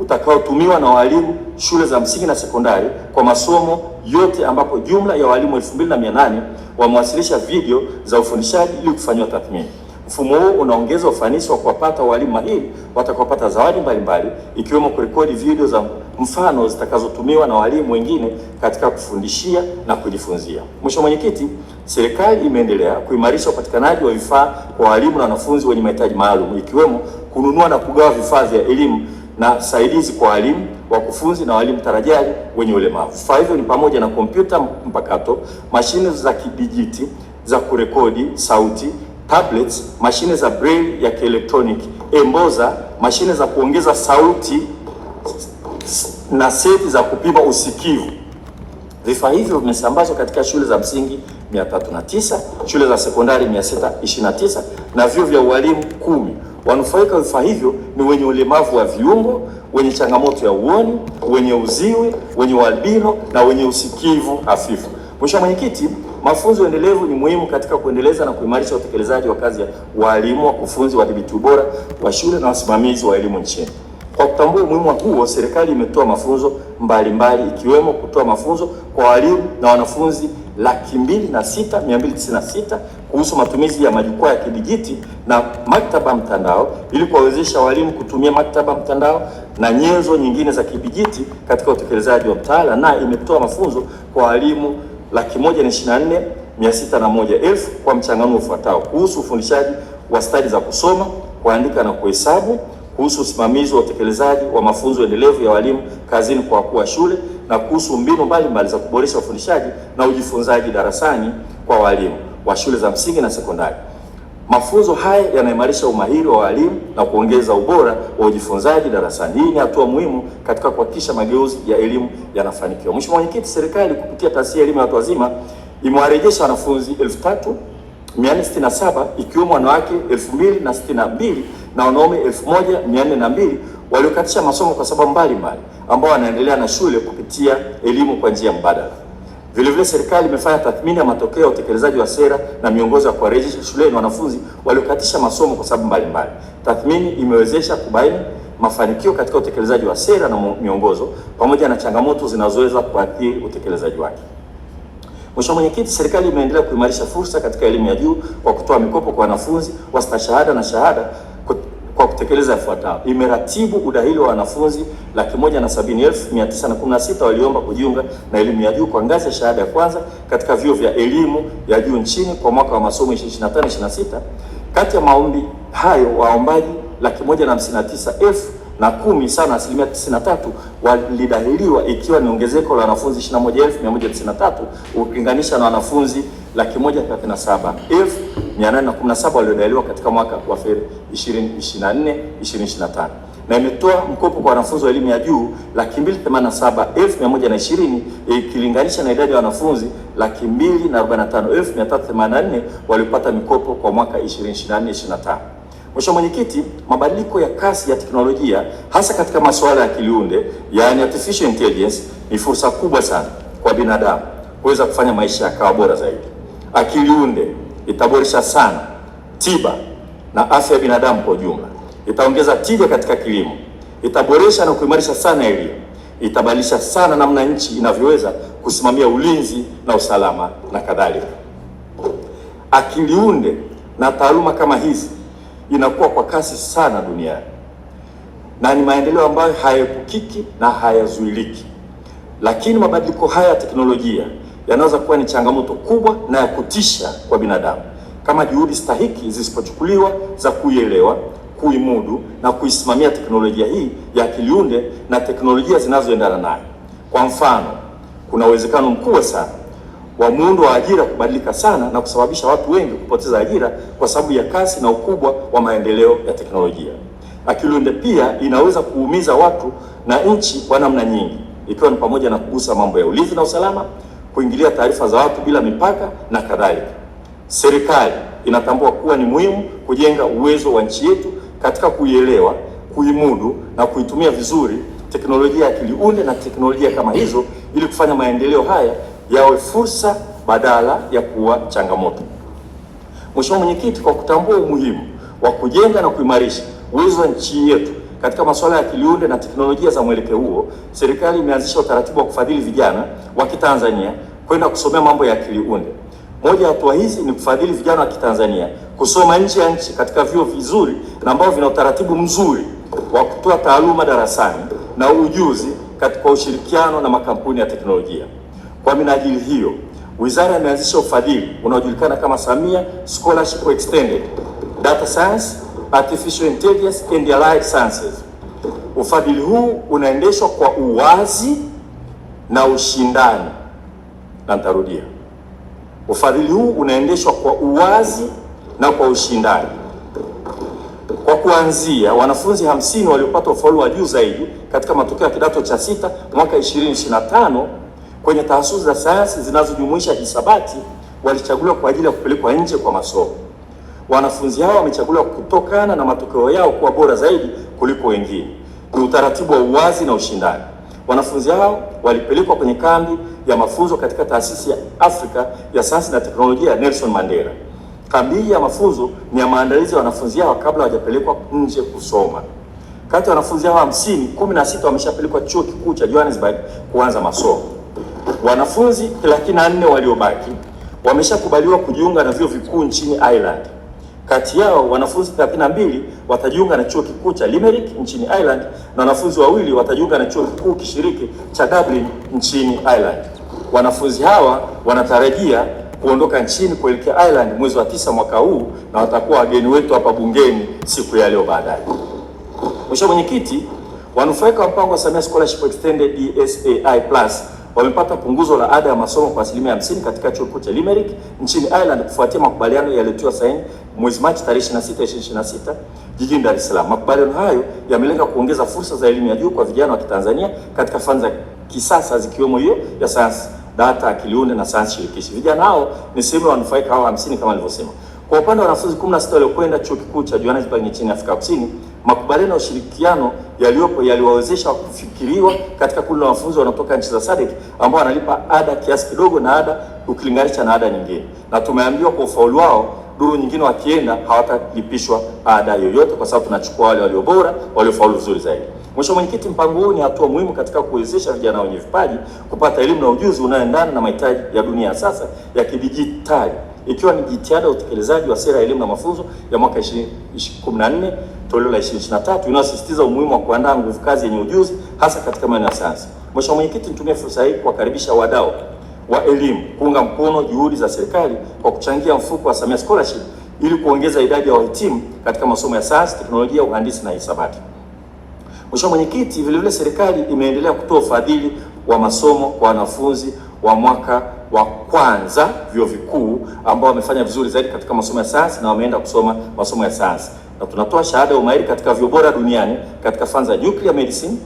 utakaotumiwa na walimu shule za msingi na sekondari kwa masomo yote, ambapo jumla ya walimu 2,800 wamewasilisha video za ufundishaji ili kufanyiwa tathmini. Mfumo huu unaongeza ufanisi wa kuwapata walimu mahiri watakaopata zawadi mbalimbali, ikiwemo kurekodi video za mfano zitakazotumiwa na walimu wengine katika kufundishia na kujifunzia. Mheshimiwa Mwenyekiti, serikali imeendelea kuimarisha upatikanaji wa vifaa kwa walimu na wanafunzi wenye mahitaji maalum, ikiwemo kununua na kugawa vifaa vya elimu na saidizi kwa walimu, wakufunzi na walimu tarajali wenye ulemavu. Vifaa hivyo ni pamoja na kompyuta mpakato, mashine za kidijiti za kurekodi sauti, tablets, mashine za braille ya kielektroniki, emboza, mashine za kuongeza sauti na seti za kupima usikivu. Vifaa hivyo vimesambazwa katika shule za msingi 309, shule za sekondari 629 na vyuo vya ualimu 10. Wanufaika wa vifaa hivyo ni wenye ulemavu wa viungo, wenye changamoto ya uoni, wenye uziwi, wenye ualbino na wenye usikivu hafifu. Mheshimiwa Mwenyekiti, mafunzo endelevu ni muhimu katika kuendeleza na kuimarisha utekelezaji wa kazi ya walimu, wakufunzi, wadhibiti ubora wa shule na wasimamizi wa elimu nchini. Kwa kutambua umuhimu huo, serikali imetoa mafunzo mbalimbali ikiwemo kutoa mafunzo kwa walimu na wanafunzi 206,296 kuhusu matumizi ya majukwaa ya kidijiti na maktaba mtandao ili kuwawezesha walimu kutumia maktaba mtandao na nyenzo nyingine za kidijiti katika utekelezaji wa mtaala, na imetoa mafunzo kwa walimu 124,601 kwa mchanganuo ufuatao: kuhusu ufundishaji wa stadi za kusoma, kuandika na kuhesabu, kuhusu usimamizi wa utekelezaji wa mafunzo endelevu ya walimu kazini kwa wakuu wa shule, na kuhusu mbinu mbalimbali za kuboresha ufundishaji na ujifunzaji darasani kwa walimu wa shule za msingi na sekondari. Mafunzo haya yanaimarisha umahiri wa walimu na kuongeza ubora wa ujifunzaji darasani. Hii ni hatua muhimu katika kuhakikisha mageuzi ya elimu yanafanikiwa. Mheshimiwa Mwenyekiti, serikali kupitia taasisi ya elimu ya watu wazima imewarejesha wanafunzi 3467 ikiwemo wanawake 2062 na wanaume 1402 waliokatisha masomo kwa sababu mbalimbali, ambao wanaendelea na shule kupitia elimu kwa njia mbadala. Vile vile serikali imefanya tathmini ya matokeo ya utekelezaji wa sera na miongozo ya kuwarejesha shuleni wanafunzi waliokatisha masomo kwa sababu mbalimbali. Tathmini imewezesha kubaini mafanikio katika utekelezaji wa sera na miongozo pamoja na changamoto zinazoweza kuathiri utekelezaji wake. Mheshimiwa Mwenyekiti, serikali imeendelea kuimarisha fursa katika elimu ya juu kwa kutoa mikopo kwa wanafunzi wa stashahada na shahada kwa kutekeleza yafuatayo. Imeratibu udahili wa wanafunzi 170,916 waliomba kujiunga na elimu ya juu kwa ngazi ya shahada ya kwanza katika vyuo vya elimu ya juu nchini kwa mwaka wa masomo 2025/26. Kati ya maombi hayo waombaji 159,010 sana, asilimia 93 walidahiliwa, ikiwa ni ongezeko la wanafunzi 21,193 ukilinganisha na wanafunzi 137,817 waliodahiliwa katika mwaka wa fedha 2024/2025, na imetoa mkopo kwa wanafunzi wa elimu ya juu 287,120 ikilinganisha na idadi ya wanafunzi 245,384 waliopata mikopo kwa mwaka 2024/2025. Mheshimiwa Mwenyekiti, mabadiliko ya kasi ya teknolojia hasa katika masuala ya akiliunde, yaani artificial intelligence, ni fursa kubwa sana kwa binadamu kuweza kufanya maisha yakawa bora zaidi. Akiliunde itaboresha sana tiba na afya ya binadamu kwa ujumla, itaongeza tija katika kilimo, itaboresha na kuimarisha sana elimu, itabadilisha sana namna nchi inavyoweza kusimamia ulinzi na usalama na kadhalika. Akiliunde na taaluma kama hizi inakuwa kwa kasi sana duniani na ni maendeleo ambayo hayaepukiki na hayazuiliki. Lakini mabadiliko haya ya teknolojia yanaweza kuwa ni changamoto kubwa na ya kutisha kwa binadamu kama juhudi stahiki zisipochukuliwa za kuielewa, kuimudu na kuisimamia teknolojia hii ya akiliunde na teknolojia zinazoendana nayo. Kwa mfano, kuna uwezekano mkubwa sana wa muundo wa ajira kubadilika sana na kusababisha watu wengi kupoteza ajira kwa sababu ya kasi na ukubwa wa maendeleo ya teknolojia. Akiliunde pia inaweza kuumiza watu na nchi kwa namna nyingi, ikiwa ni pamoja na kugusa mambo ya ulinzi na usalama, kuingilia taarifa za watu bila mipaka na kadhalika. Serikali inatambua kuwa ni muhimu kujenga uwezo wa nchi yetu katika kuielewa, kuimudu na kuitumia vizuri teknolojia ya akiliunde na teknolojia kama hizo ili kufanya maendeleo haya yawe fursa badala ya kuwa changamoto. Mheshimiwa Mwenyekiti, kwa kutambua umuhimu wa kujenga na kuimarisha uwezo wa nchi yetu katika masuala ya akiliunde na teknolojia za mwelekeo huo, serikali imeanzisha utaratibu wa kufadhili vijana wa Kitanzania kwenda kusomea mambo ya akiliunde. Moja ya hatua hizi ni kufadhili vijana wa Kitanzania kusoma nje ya nchi katika vyuo vizuri na ambao vina utaratibu mzuri wa kutoa taaluma darasani na ujuzi katika ushirikiano na makampuni ya teknolojia. Kwa minajili hiyo, wizara imeanzisha ufadhili unaojulikana kama Samia Scholarship Extended Data Science, Artificial Intelligence and Allied Sciences. Ufadhili huu unaendeshwa kwa uwazi na ushindani. Na nitarudia. Ufadhili huu unaendeshwa kwa uwazi na kwa ushindani. Kwa kuanzia, wanafunzi 50 waliopata ufaulu wa juu zaidi katika matokeo ya kidato cha 6 mwaka 2025 kwenye taasisi za sayansi zinazojumuisha hisabati walichaguliwa kwa ajili ya kupelekwa nje kwa masomo. Wanafunzi hao wamechaguliwa kutokana na matokeo yao kuwa bora zaidi kuliko wengine. Ni utaratibu wa uwazi na ushindani. Wanafunzi hao walipelekwa kwenye kambi ya mafunzo katika taasisi ya Afrika ya sayansi na teknolojia ya Nelson Mandela. Kambi hii ya mafunzo ni ya maandalizi ya wanafunzi hao kabla hawajapelekwa nje kusoma. Kati ya wanafunzi hao 50, 16 wameshapelekwa chuo kikuu cha Johannesburg kuanza masomo. Wanafunzi 34 waliobaki wameshakubaliwa kujiunga na vyuo vikuu nchini Ireland. Kati yao wanafunzi 32 watajiunga na chuo kikuu cha Limerick nchini Ireland na wanafunzi 2 watajiunga na chuo kikuu kishiriki cha Dublin nchini Ireland. Wanafunzi hawa wanatarajia kuondoka nchini kuelekea Ireland mwezi wa 9 mwaka huu, na watakuwa wageni wetu hapa bungeni siku ya leo baadaye. Mheshimiwa Mwenyekiti, wanufaika wa mpango wa Samia Scholarship Extended ESAI Plus wamepata punguzo la ada ya masomo kwa 50% katika chuo kikuu cha Limerick nchini Ireland kufuatia makubaliano yaliyotiwa saini mwezi Machi tarehe 26, 2026 jijini Dar es Salaam. Makubaliano hayo yamelenga kuongeza fursa za elimu ya juu kwa vijana wa Kitanzania katika fani za kisasa zikiwemo hiyo ya sayansi, data, akili unde na sayansi shirikishi. Vijana hao ni sehemu ya wanufaika hao 50 kama nilivyosema. Kwa upande wa wanafunzi 16 waliokwenda chuo kikuu cha Johannesburg nchini Afrika Kusini, makubaliano ya ushirikiano yaliyopo yaliwawezesha kufikiriwa katika kundi la wanafunzi wanaotoka nchi za SADC ambao wanalipa ada kiasi kidogo na ada ukilinganisha na ada nyingine, na tumeambiwa kwa ufaulu wao duru nyingine wakienda hawatalipishwa ada yoyote, kwa sababu tunachukua wale walio bora, waliofaulu vizuri zaidi. Mheshimiwa Mwenyekiti, mpango huu ni hatua muhimu katika kuwezesha vijana wenye vipaji kupata elimu na ujuzi unaoendana na mahitaji ya dunia ya sasa ya kidijitali, ikiwa ni jitihada ya utekelezaji wa sera ya elimu na mafunzo ya mwaka 2014 toleo la 2023 inayosisitiza umuhimu wa kuandaa nguvu kazi yenye ujuzi hasa katika maeneo ya sayansi. Mheshimiwa Mwenyekiti, nitumie fursa hii kuwakaribisha wadau wa elimu kuunga mkono juhudi za serikali kwa kuchangia mfuko wa Samia Scholarship ili kuongeza idadi ya wahitimu katika masomo ya sayansi, teknolojia, uhandisi na hisabati. Mheshimiwa Mwenyekiti, vile vile serikali imeendelea kutoa ufadhili wa masomo kwa wanafunzi wa mwaka wa kwanza vyuo vikuu ambao wamefanya vizuri zaidi katika masomo ya sayansi na wameenda kusoma masomo ya sayansi, na tunatoa shahada ya umahiri katika vyuo bora duniani katika fani za nuclear medicine,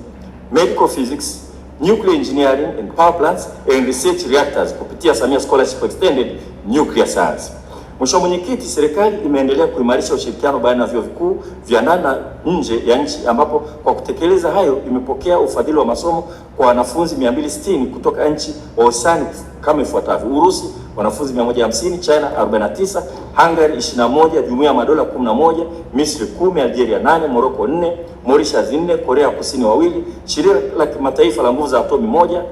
medical physics, nuclear engineering and power plants and research reactors kupitia Samia Scholarship Extended Nuclear Science. Mheshimiwa Mwenyekiti, serikali imeendelea kuimarisha ushirikiano baina ya vyuo vikuu vya ndani na nje ya nchi, ambapo kwa kutekeleza hayo imepokea ufadhili wa masomo kwa wanafunzi 260 kutoka nchi wahisani kama ifuatavyo: Urusi wanafunzi 150, China 49, Hungary 21, Jumuiya ya Madola 11, Misri 10, Algeria 8, Morocco 4, Mauritius 4, Korea Kusini 2, Shirika la Kimataifa la Nguvu za Atomi 1.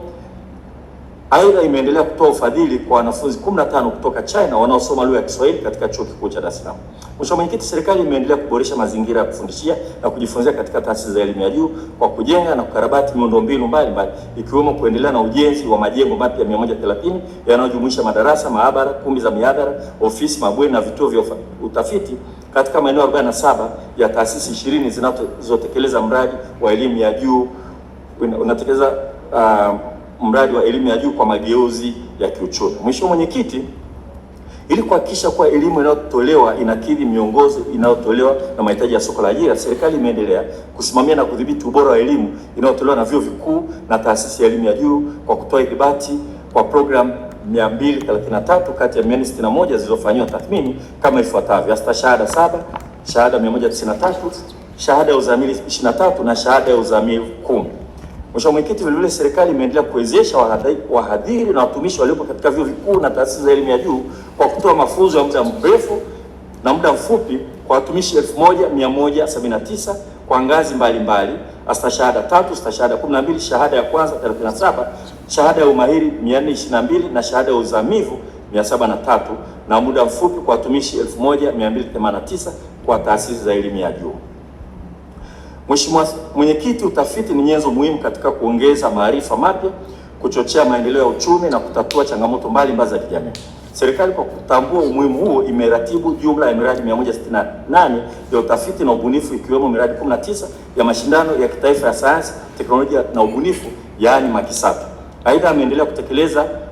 Aidha, imeendelea kutoa ufadhili kwa wanafunzi 15 kutoka China wanaosoma lugha ya Kiswahili katika chuo kikuu cha Dar es Salaam. Mheshimiwa Mwenyekiti, serikali imeendelea kuboresha mazingira ya kufundishia na kujifunzia katika taasisi za elimu ya juu kwa kujenga na kukarabati miundombinu mbalimbali ikiwemo kuendelea na ujenzi wa majengo mapya 130 yanayojumuisha madarasa, maabara, kumbi za mihadhara, ofisi, mabweni na vituo vya utafiti katika maeneo 47 ya taasisi 20 zinazotekeleza mradi wa elimu ya juu unatekeleza mradi wa elimu ya juu kwa mageuzi ya kiuchumi. Mheshimiwa Mwenyekiti, ili kuhakikisha kuwa elimu inayotolewa inakidhi miongozo inayotolewa na mahitaji ya soko la ajira, serikali imeendelea kusimamia na kudhibiti ubora wa elimu inayotolewa na vyuo vikuu na taasisi ya elimu ya juu kwa kutoa ithibati kwa programu 233 kati ya 461 zilizofanywa tathmini kama ifuatavyo: astashahada 7, shahada 193, shahada ya uzamili 23 na shahada ya uzamili 10. Mheshimiwa Mwenyekiti, vile vile serikali imeendelea kuwezesha wahadhiri na watumishi waliopo katika vyuo vikuu na taasisi za elimu ya juu kwa kutoa mafunzo ya muda mrefu na muda mfupi kwa watumishi 1179 kwa ngazi mbalimbali: astashahada 3, astashahada 12, shahada ya kwanza 37, shahada ya umahiri 422 na shahada ya uzamivu 703, na muda mfupi kwa watumishi 1289 kwa taasisi za elimu ya juu. Mheshimiwa Mwenyekiti, utafiti ni nyenzo muhimu katika kuongeza maarifa mapya, kuchochea maendeleo ya uchumi na kutatua changamoto mbalimbali za kijamii. Serikali kwa kutambua umuhimu huo imeratibu jumla ya miradi 168 ya utafiti na ubunifu, ikiwemo miradi 19 ya mashindano ya kitaifa ya sayansi, teknolojia na ubunifu, yaani MAKISATU. Aidha, ameendelea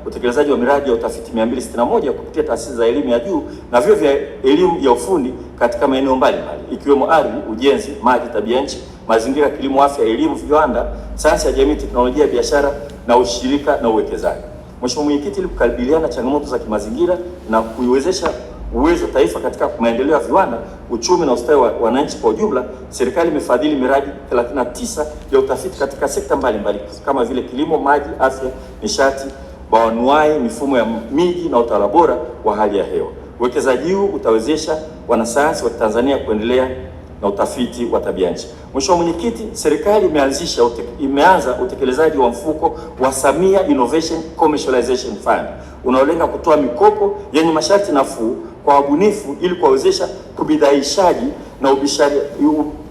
utekelezaji wa miradi ya utafiti 261 kupitia taasisi za elimu ya juu na vyuo vya elimu ya ufundi katika maeneo mbalimbali ikiwemo ardhi, ujenzi, maji, tabia nchi, mazingira, kilimo, afya, elimu, viwanda, sayansi ya jamii, teknolojia, biashara na ushirika na uwekezaji. Mheshimiwa Mwenyekiti, ili kukabiliana na changamoto za kimazingira na kuiwezesha uwezo taifa katika maendeleo ya viwanda, uchumi na ustawi wa wananchi kwa ujumla, serikali imefadhili miradi 39 ya utafiti katika sekta mbalimbali kama vile kilimo, maji, afya, nishati, bawanuai, mifumo ya miji na utawala bora wa hali ya hewa. Uwekezaji huu utawezesha wanasayansi wa Tanzania kuendelea na utafiti wa tabia nchi. Mheshimiwa Mwenyekiti, serikali imeanza utekelezaji wa mfuko wa Samia Innovation Commercialization Fund unaolenga kutoa mikopo yenye masharti nafuu kwa wabunifu ili kuwawezesha kubidhaishaji na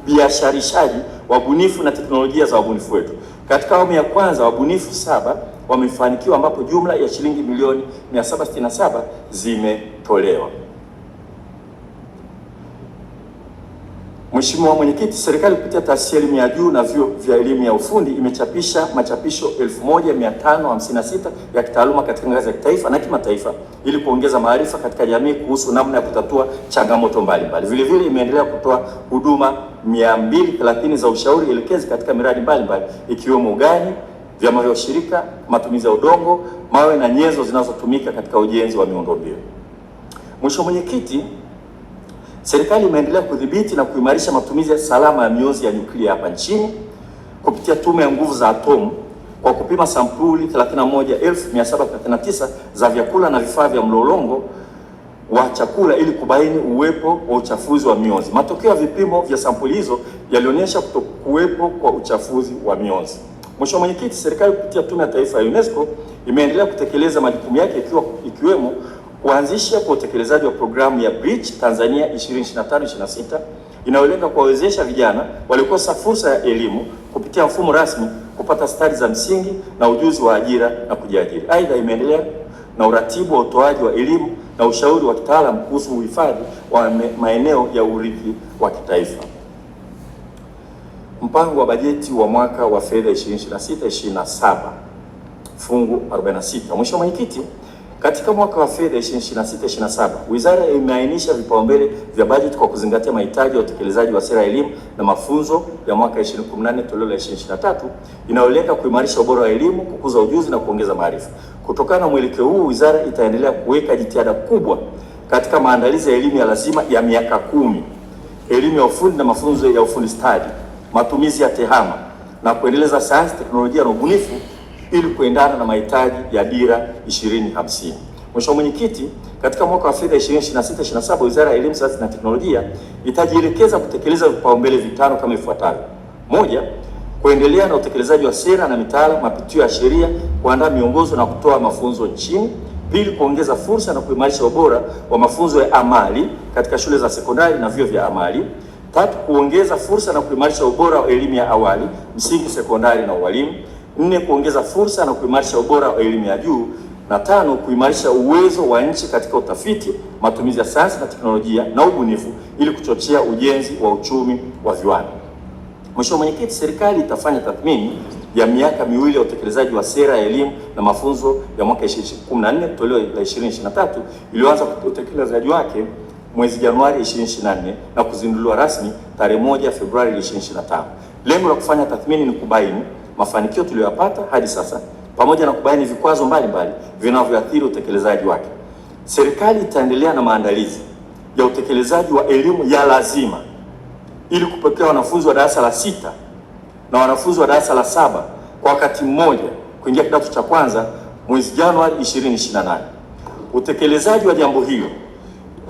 ubiasharishaji wabunifu na teknolojia za wabunifu wetu. Katika awamu ya kwanza, wabunifu 7 wamefanikiwa, ambapo jumla ya shilingi milioni 767 zimetolewa. Mheshimiwa Mwenyekiti, serikali kupitia taasisi ya elimu ya juu na vyuo vya elimu ya ufundi imechapisha machapisho 1556 ya kitaaluma katika ngazi ya kitaifa na kimataifa ili kuongeza maarifa katika jamii kuhusu namna ya kutatua changamoto mbalimbali. Vile vile imeendelea kutoa huduma 230 za ushauri elekezi katika miradi mbalimbali ikiwemo ugani, vyama vya ushirika, matumizi ya udongo, mawe na nyenzo zinazotumika katika ujenzi wa miundombinu. Mheshimiwa Mwenyekiti, serikali imeendelea kudhibiti na kuimarisha matumizi ya salama ya mionzi ya nyuklia hapa nchini kupitia Tume ya Nguvu za Atomu kwa kupima sampuli 31,739 za vyakula na vifaa vya mlolongo wa chakula ili kubaini uwepo wa uchafuzi wa mionzi. Matokeo ya vipimo vya sampuli hizo yalionyesha kutokuwepo kwa uchafuzi wa mionzi. Mheshimiwa Mwenyekiti, serikali kupitia Tume ya Taifa ya UNESCO imeendelea kutekeleza majukumu yake ikiwemo kuanzisha kwa utekelezaji wa programu ya Bridge Tanzania 2025-26 inayolenga kuwawezesha vijana waliokosa fursa ya elimu kupitia mfumo rasmi kupata stadi za msingi na ujuzi wa ajira na kujiajiri. Aidha, imeendelea na uratibu wa utoaji wa elimu na ushauri wa kitaalamu kuhusu uhifadhi wa maeneo ya urithi wa kitaifa. Mpango wa bajeti wa mwaka wa fedha 2026/27 fungu 46. Mheshimiwa Mwenyekiti, katika mwaka wa fedha 2026/27 wizara imeainisha vipaumbele vya bajeti kwa kuzingatia mahitaji ya utekelezaji wa sera ya elimu na mafunzo ya mwaka 2014 toleo la 2023 inayolenga kuimarisha ubora wa elimu, kukuza ujuzi na kuongeza maarifa. Kutokana na mwelekeo huu, wizara itaendelea kuweka jitihada kubwa katika maandalizi ya elimu ya lazima ya miaka 10, elimu ya ufundi na mafunzo ya ufundi stadi, matumizi ya tehama na kuendeleza sayansi, teknolojia na ubunifu ili kuendana na mahitaji ya dira 2050. Mheshimiwa Mwenyekiti, katika mwaka wa fedha 2026/27 Wizara ya Elimu, Sayansi na Teknolojia itajielekeza kutekeleza vipaumbele vitano kama ifuatavyo: moja, kuendelea na utekelezaji wa sera na mitaala, mapitio ya sheria, kuandaa miongozo na kutoa mafunzo nchini. Pili, kuongeza fursa na kuimarisha ubora wa mafunzo ya amali katika shule za sekondari na vyuo vya amali. Tatu, kuongeza fursa na kuimarisha ubora wa elimu ya awali, msingi, sekondari na ualimu. Nne, kuongeza fursa na kuimarisha ubora wa elimu ya juu. Na tano, kuimarisha uwezo wa nchi katika utafiti, matumizi ya sayansi na teknolojia na ubunifu ili kuchochea ujenzi wa uchumi wa viwanda. Mheshimiwa Mwenyekiti, serikali itafanya tathmini ya miaka miwili ya utekelezaji wa sera ya elimu na mafunzo ya mwaka 2014 toleo la 2023 iliyoanza utekelezaji wake mwezi Januari 2024 na kuzinduliwa rasmi tarehe 1 Februari 2025. Lengo la kufanya tathmini ni kubaini mafanikio tuliyopata hadi sasa pamoja na kubaini vikwazo mbalimbali vinavyoathiri utekelezaji wake. Serikali itaendelea na maandalizi ya utekelezaji wa elimu ya lazima ili kupokea wanafunzi wa darasa la 6 na wanafunzi wa darasa la 7 kwa wakati mmoja kuingia kidato cha kwanza mwezi Januari 2028. Utekelezaji wa jambo hilo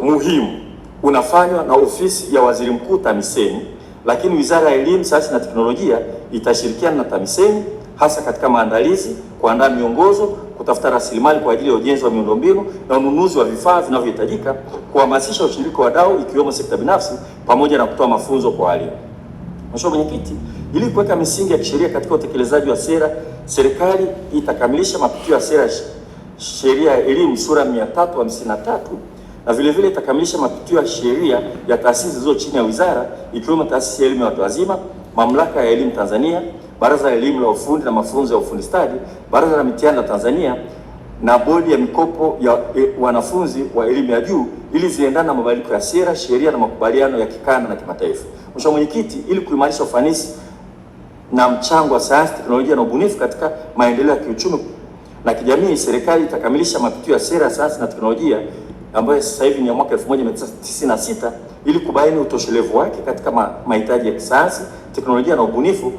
muhimu unafanywa na ofisi ya Waziri Mkuu TAMISEMI, lakini Wizara ya Elimu, Sayansi na Teknolojia itashirikiana na TAMISEMI hasa katika maandalizi, kuandaa miongozo, kutafuta rasilimali kwa ajili ya ujenzi wa miundombinu na ununuzi wa vifaa vinavyohitajika, kuhamasisha ushiriki wa wadau ikiwemo sekta binafsi pamoja na kutoa mafunzo kwa walimu. Mheshimiwa Mwenyekiti, ili kuweka misingi ya kisheria katika utekelezaji wa sera, serikali itakamilisha mapitio ya sera sheria ya elimu sura 353 na vile vile itakamilisha mapitio ya sheria ya taasisi zilizo chini ya wizara ikiwemo taasisi ya elimu ya watu wazima, mamlaka ya elimu Tanzania, baraza la elimu la ufundi na mafunzo ya ufundi stadi, baraza la mitihani la Tanzania na bodi ya mikopo ya wanafunzi wa elimu ya juu ili ziendane na mabadiliko ya sera, sheria na makubaliano ya kikanda na kimataifa. Mheshimiwa Mwenyekiti, ili kuimarisha ufanisi na mchango wa sayansi, teknolojia na ubunifu katika maendeleo ya kiuchumi na kijamii, serikali itakamilisha mapitio ya sera ya sayansi na teknolojia ambayo sasa hivi ni ya mwaka 1996 ili kubaini utoshelevu wake katika mahitaji ya kisayansi, teknolojia na ubunifu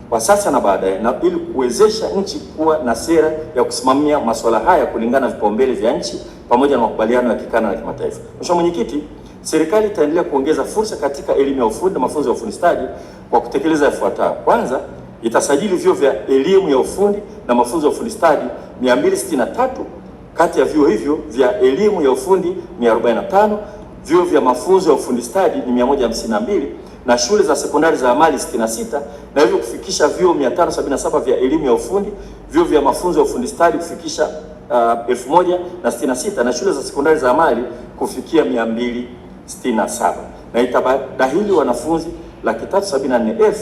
kwa sasa na baadaye, na ili kuwezesha nchi kuwa na sera ya kusimamia masuala haya kulingana na vipaumbele vya nchi pamoja na makubaliano ya kikanda na kimataifa. Mheshimiwa Mwenyekiti, serikali itaendelea kuongeza fursa katika elimu ya ufundi na mafunzo ya ufundi stadi kwa kutekeleza yafuatayo. Kwanza, itasajili vyuo vya elimu ya ufundi na mafunzo ya ufundi stadi 263. Kati ya vyuo hivyo vya elimu ya ufundi ni 45, vyuo vya mafunzo ya ufundi stadi ni 152 na shule za sekondari za amali 66 na hivyo kufikisha vyuo 577 vya elimu ya ufundi, vyuo vya mafunzo ya ufundi stadi kufikisha 1066 na shule za sekondari za amali kufikia 267, na itabadahili wanafunzi 374,000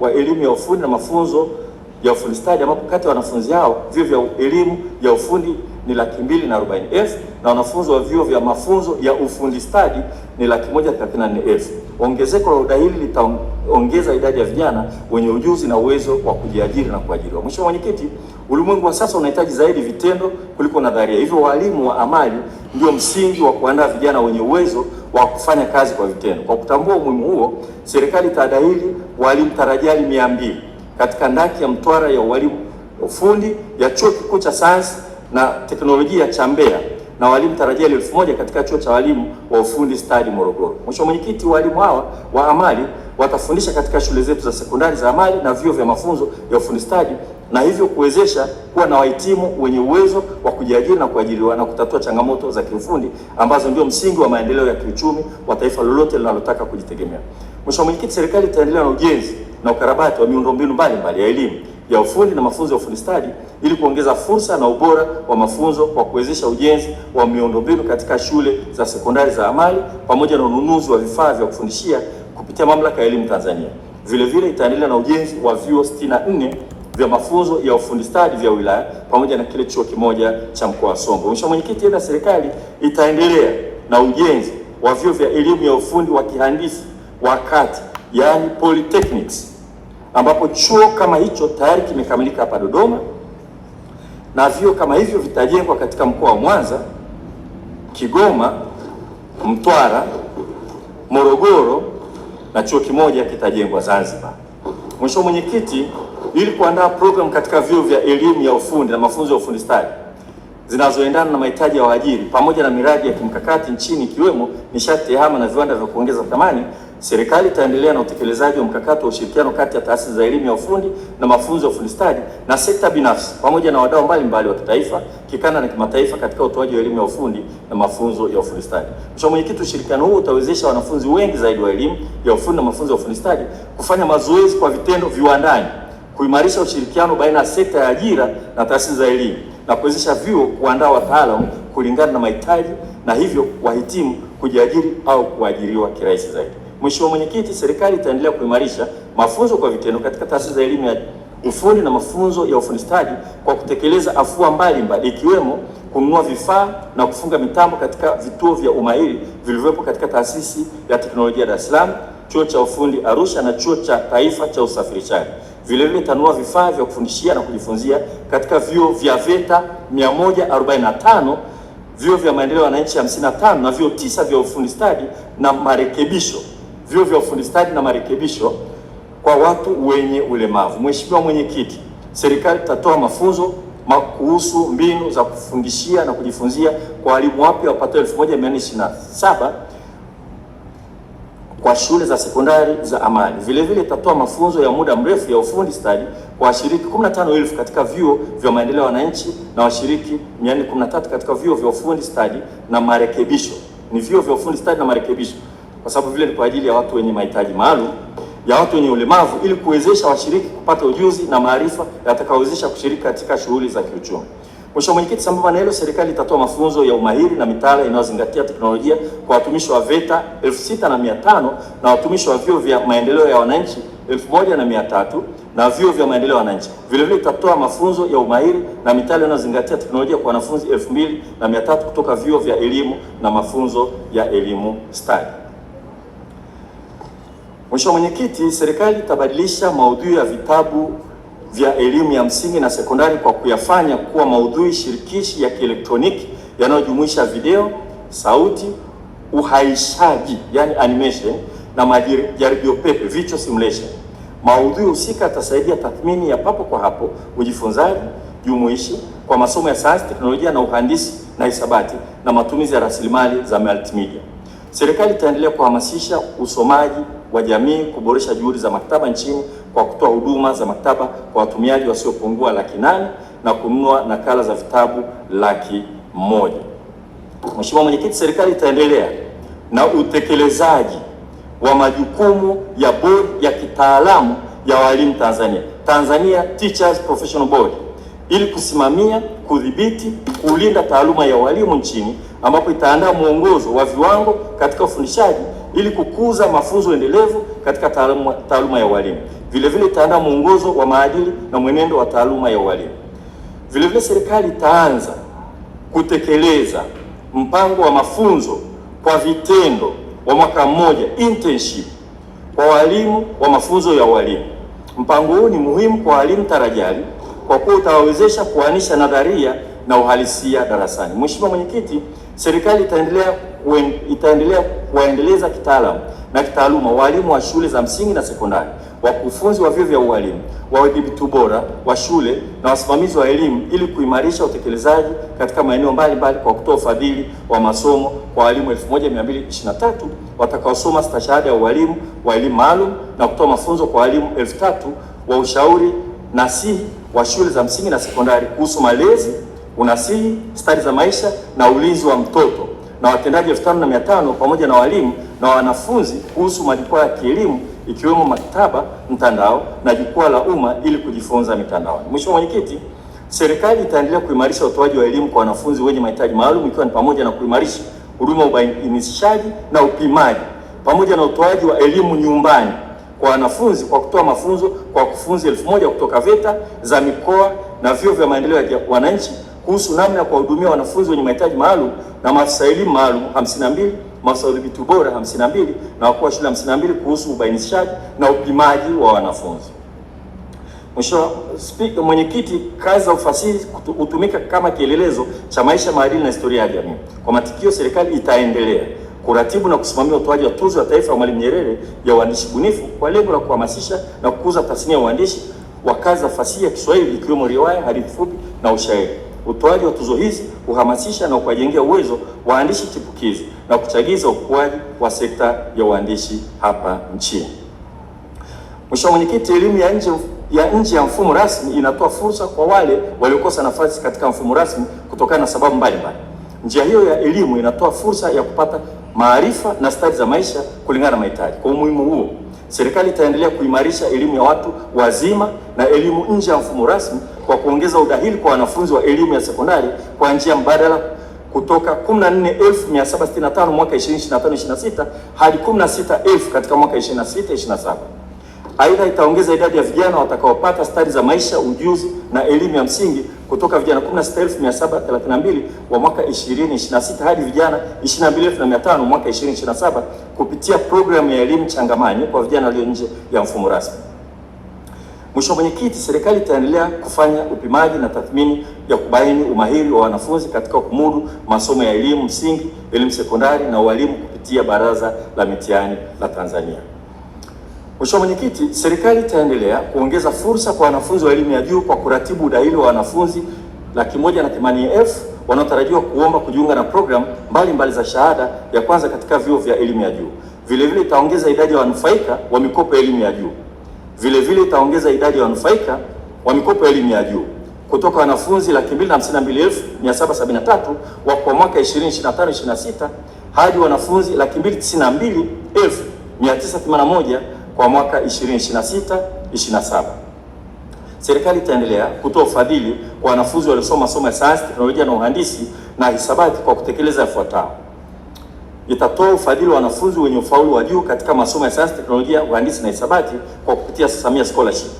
wa elimu ya ufundi na mafunzo ya ufundi stadi, ambapo kati ya wanafunzi hao vyuo vya elimu ya ufundi ni 240,000 na wanafunzi wa vyuo vya mafunzo ya ufundi stadi ni 134,000. Ongezeko la udahili litaongeza idadi ya vijana wenye ujuzi na uwezo wa kujiajiri na kuajiriwa. Mheshimiwa Mwenyekiti, ulimwengu wa sasa unahitaji zaidi vitendo kuliko nadharia. Hivyo walimu wa amali ndio msingi wa kuandaa vijana wenye uwezo wa kufanya kazi kwa vitendo. Kwa kutambua umuhimu huo, serikali itadahili walimu tarajali 200 katika ndaki ya Mtwara ya walimu ufundi ya Chuo Kikuu cha Sayansi na Teknolojia cha Mbeya na walimu tarajali 1000 katika chuo cha walimu wa ufundi stadi Morogoro. Mheshimiwa Mwenyekiti, walimu hawa wa amali watafundisha katika shule zetu za sekondari za amali na vyuo vya mafunzo ya ufundi stadi, na hivyo kuwezesha kuwa na wahitimu wenye uwezo wa kujiajiri na kuajiriwa na kutatua changamoto za kiufundi ambazo ndio msingi wa maendeleo ya kiuchumi wa taifa lolote linalotaka kujitegemea. Mheshimiwa Mwenyekiti, serikali itaendelea na ujenzi na ukarabati wa miundombinu mbalimbali ya elimu ya ufundi na mafunzo ya ufundi stadi ili kuongeza fursa na ubora wa mafunzo kwa kuwezesha ujenzi wa miundombinu katika shule za sekondari za amali pamoja na ununuzi wa vifaa vya kufundishia kupitia Mamlaka ya Elimu Tanzania. Vile vile itaendelea na ujenzi wa vyuo 64 vya mafunzo ya ufundi stadi vya wilaya pamoja na kile chuo kimoja cha mkoa wa Songwe. Mheshimiwa Mwenyekiti, aidha serikali itaendelea na ujenzi wa vyuo vya elimu ya ufundi wa kihandisi wa kati, yani polytechnics, ambapo chuo kama hicho tayari kimekamilika hapa Dodoma na vyuo kama hivyo vitajengwa katika mkoa wa Mwanza, Kigoma, Mtwara, Morogoro na chuo kimoja kitajengwa Zanzibar. Mheshimiwa Mwenyekiti, ili kuandaa program katika vyuo vya elimu ya ufundi na mafunzo ya ufundi stadi zinazoendana na mahitaji ya waajiri pamoja na miradi ya kimkakati nchini ikiwemo nishati tehama na viwanda vya kuongeza thamani, serikali itaendelea na utekelezaji wa mkakati wa ushirikiano kati ya taasisi za elimu ya ufundi na mafunzo ya ufundi stadi na sekta binafsi pamoja na wadau mbalimbali wa kitaifa, kikanda na kimataifa katika utoaji wa elimu ya ufundi na mafunzo ya ufundi stadi. Mheshimiwa Mwenyekiti, ushirikiano huu utawezesha wanafunzi wengi zaidi wa elimu ya ufundi na mafunzo ya ufundi stadi kufanya mazoezi kwa vitendo viwandani, kuimarisha ushirikiano baina ya sekta ya ajira na taasisi za elimu na kuwezesha vyuo kuandaa wataalamu kulingana na mahitaji na hivyo wahitimu kujiajiri au kuajiriwa kirahisi zaidi. Mheshimiwa Mwenyekiti, serikali itaendelea kuimarisha mafunzo kwa vitendo katika taasisi za elimu ya ufundi na mafunzo ya ufundi stadi kwa kutekeleza afua mbalimbali ikiwemo kununua vifaa na kufunga mitambo katika vituo vya umahiri vilivyopo katika taasisi ya teknolojia Dar es Salaam, chuo cha ufundi Arusha na chuo cha taifa cha usafirishaji. Vile vile itanunua vifaa vya kufundishia na kujifunzia katika vyuo vya VETA 145, vyuo vya maendeleo ya wananchi 55 na vyuo 9 vya ufundi stadi na marekebisho, vyuo vya ufundi stadi na marekebisho kwa watu wenye ulemavu. Mheshimiwa Mwenyekiti, serikali itatoa mafunzo kuhusu mbinu za kufundishia na kujifunzia kwa walimu wapya wapatao 1427 kwa shule za sekondari za amali. Vile vile itatoa mafunzo ya muda mrefu ya ufundi stadi kwa washiriki 15,000 katika vyuo vya maendeleo ya wananchi na washiriki 413 katika vyuo vya ufundi stadi na marekebisho. Ni vyuo vya ufundi stadi na marekebisho kwa sababu vile ni kwa ajili ya watu wenye mahitaji maalum, ya watu wenye ulemavu, ili kuwezesha washiriki kupata ujuzi na maarifa yatakayowezesha kushiriki katika shughuli za kiuchumi. Mheshimiwa Mwenyekiti, sambamba na hilo, serikali itatoa mafunzo ya umahiri na mitaala inayozingatia teknolojia kwa watumishi wa VETA 6,500 na watumishi wa vyuo vya maendeleo ya wananchi 1,300 na vyuo vya maendeleo ya wananchi. Vile vile itatoa mafunzo ya umahiri na mitaala inayozingatia teknolojia kwa wanafunzi 2,300 kutoka vyuo vya elimu na mafunzo ya elimu stadi. Mheshimiwa Mwenyekiti, serikali itabadilisha maudhui ya vitabu vya elimu ya msingi na sekondari kwa kuyafanya kuwa maudhui shirikishi ya kielektroniki yanayojumuisha video, sauti, uhaishaji yani animation na majaribio pepe virtual simulation. Maudhui husika yatasaidia tathmini ya papo kwa hapo, ujifunzaji jumuishi kwa masomo ya sayansi, teknolojia na uhandisi na hisabati na matumizi ya rasilimali za multimedia. Serikali itaendelea kuhamasisha usomaji wa jamii, kuboresha juhudi za maktaba nchini kwa kutoa huduma za maktaba kwa watumiaji wasiopungua 800,000 na kununua nakala za vitabu 100,000. Mheshimiwa Mwenyekiti, serikali itaendelea na utekelezaji wa majukumu ya bodi ya kitaalamu ya walimu Tanzania, Tanzania Teachers Professional Board, ili kusimamia, kudhibiti, kulinda taaluma ya walimu nchini, ambapo itaandaa mwongozo wa viwango katika ufundishaji ili kukuza mafunzo endelevu katika taaluma ya walimu. Vile vile itaandaa mwongozo wa maadili na mwenendo wa taaluma ya walimu. Vile vile serikali itaanza kutekeleza mpango wa mafunzo kwa vitendo wa mwaka mmoja, internship, kwa walimu wa mafunzo ya walimu. Mpango huu ni muhimu kwa walimu tarajali kwa kuwa utawawezesha kuanisha nadharia na uhalisia darasani. Mheshimiwa Mwenyekiti, serikali itaendelea kuwaendeleza kitaalamu na kitaaluma walimu wa shule za msingi na sekondari, wakufunzi wa vyuo vya ualimu, wadhibiti bora wa shule na wasimamizi wa elimu, ili kuimarisha utekelezaji katika maeneo mbalimbali kwa kutoa ufadhili wa masomo kwa walimu 1223 watakaosoma stashahada ya ualimu wa elimu maalum na kutoa mafunzo kwa walimu 3000 wa ushauri nasihi wa shule za msingi na sekondari kuhusu malezi, unasihi, stadi za maisha na ulinzi wa mtoto, na watendaji 5500 pamoja na walimu na wanafunzi kuhusu majukwaa ya kielimu ikiwemo maktaba mtandao na jukwaa la umma ili kujifunza mitandaoni. Mheshimiwa Mwenyekiti, serikali itaendelea kuimarisha utoaji wa elimu kwa wanafunzi wenye mahitaji maalum, ikiwa ni pamoja na kuimarisha huduma ubainishaji na upimaji pamoja na utoaji wa elimu nyumbani kwa wanafunzi kwa kutoa mafunzo kwa wakufunzi 1000 kutoka VETA za mikoa na vyuo vya maendeleo ya wananchi kuhusu namna ya kuwahudumia wanafunzi wenye mahitaji maalum, na maafisa elimu maalum 52, maafisa udhibiti bora 52 na wakuu wa shule 52 kuhusu ubainishaji na upimaji wa wanafunzi. Mheshimiwa Mwenyekiti, kazi za ufasihi hutumika kama kielelezo cha maisha, maadili na historia ya jamii. Kwa matukio, serikali itaendelea kuratibu na kusimamia utoaji wa tuzo ya taifa ya Mwalimu Nyerere ya uandishi bunifu kwa lengo la kuhamasisha na kukuza tasnia ya uandishi wa kazi za fasihi ya Kiswahili ikiwemo riwaya, hadithi fupi na ushairi. Utoaji wa tuzo hizi huhamasisha na kuwajengea uwezo waandishi chipukizi na kuchagiza ukuaji wa sekta ya uandishi hapa nchini. Mheshimiwa Mwenyekiti, elimu ya nje ya mfumo rasmi inatoa fursa kwa wale waliokosa nafasi katika mfumo rasmi kutokana na sababu mbalimbali. Njia hiyo ya elimu inatoa fursa ya kupata maarifa na stadi za maisha kulingana na mahitaji. Kwa umuhimu huo, serikali itaendelea kuimarisha elimu ya watu wazima na elimu nje ya mfumo rasmi kwa kuongeza udahili kwa wanafunzi wa elimu ya sekondari kwa njia mbadala kutoka 14765 mwaka 2025/26 hadi 16000 katika mwaka 26/27. Aidha, itaongeza idadi ya vijana watakaopata stadi za maisha, ujuzi na elimu ya msingi kutoka vijana 16732 wa mwaka 2026 hadi vijana 22500 mwaka 2027 kupitia programu ya elimu changamani kwa vijana walio nje ya mfumo rasmi. Mheshimiwa Mwenyekiti, serikali itaendelea kufanya upimaji na tathmini ya kubaini umahiri wa wanafunzi katika kumudu masomo ya elimu msingi, elimu sekondari na ualimu kupitia Baraza la Mitihani la Tanzania. Mheshimiwa Mwenyekiti, serikali itaendelea kuongeza fursa kwa wanafunzi wa elimu ya juu kwa kuratibu udahili wa wanafunzi 180,000 wanaotarajiwa kuomba kujiunga na programu mbalimbali za shahada ya kwanza katika vyuo vya elimu ya juu. Vile vile itaongeza idadi ya wanufaika wa mikopo ya elimu ya juu. Vile vile itaongeza idadi ya wanufaika wa mikopo ya elimu ya juu kutoka wanafunzi 252,773 wa kwa mwaka 2025/26 hadi wanafunzi 292,981 kwa mwaka 2026/27. Serikali itaendelea kutoa ufadhili kwa wanafunzi waliosoma masomo ya sayansi, teknolojia na uhandisi na hisabati kwa kutekeleza yafuatayo. Itatoa ufadhili wa wanafunzi wenye ufaulu wa juu katika masomo ya sayansi, teknolojia, uhandisi na hisabati kwa kupitia Samia Scholarship.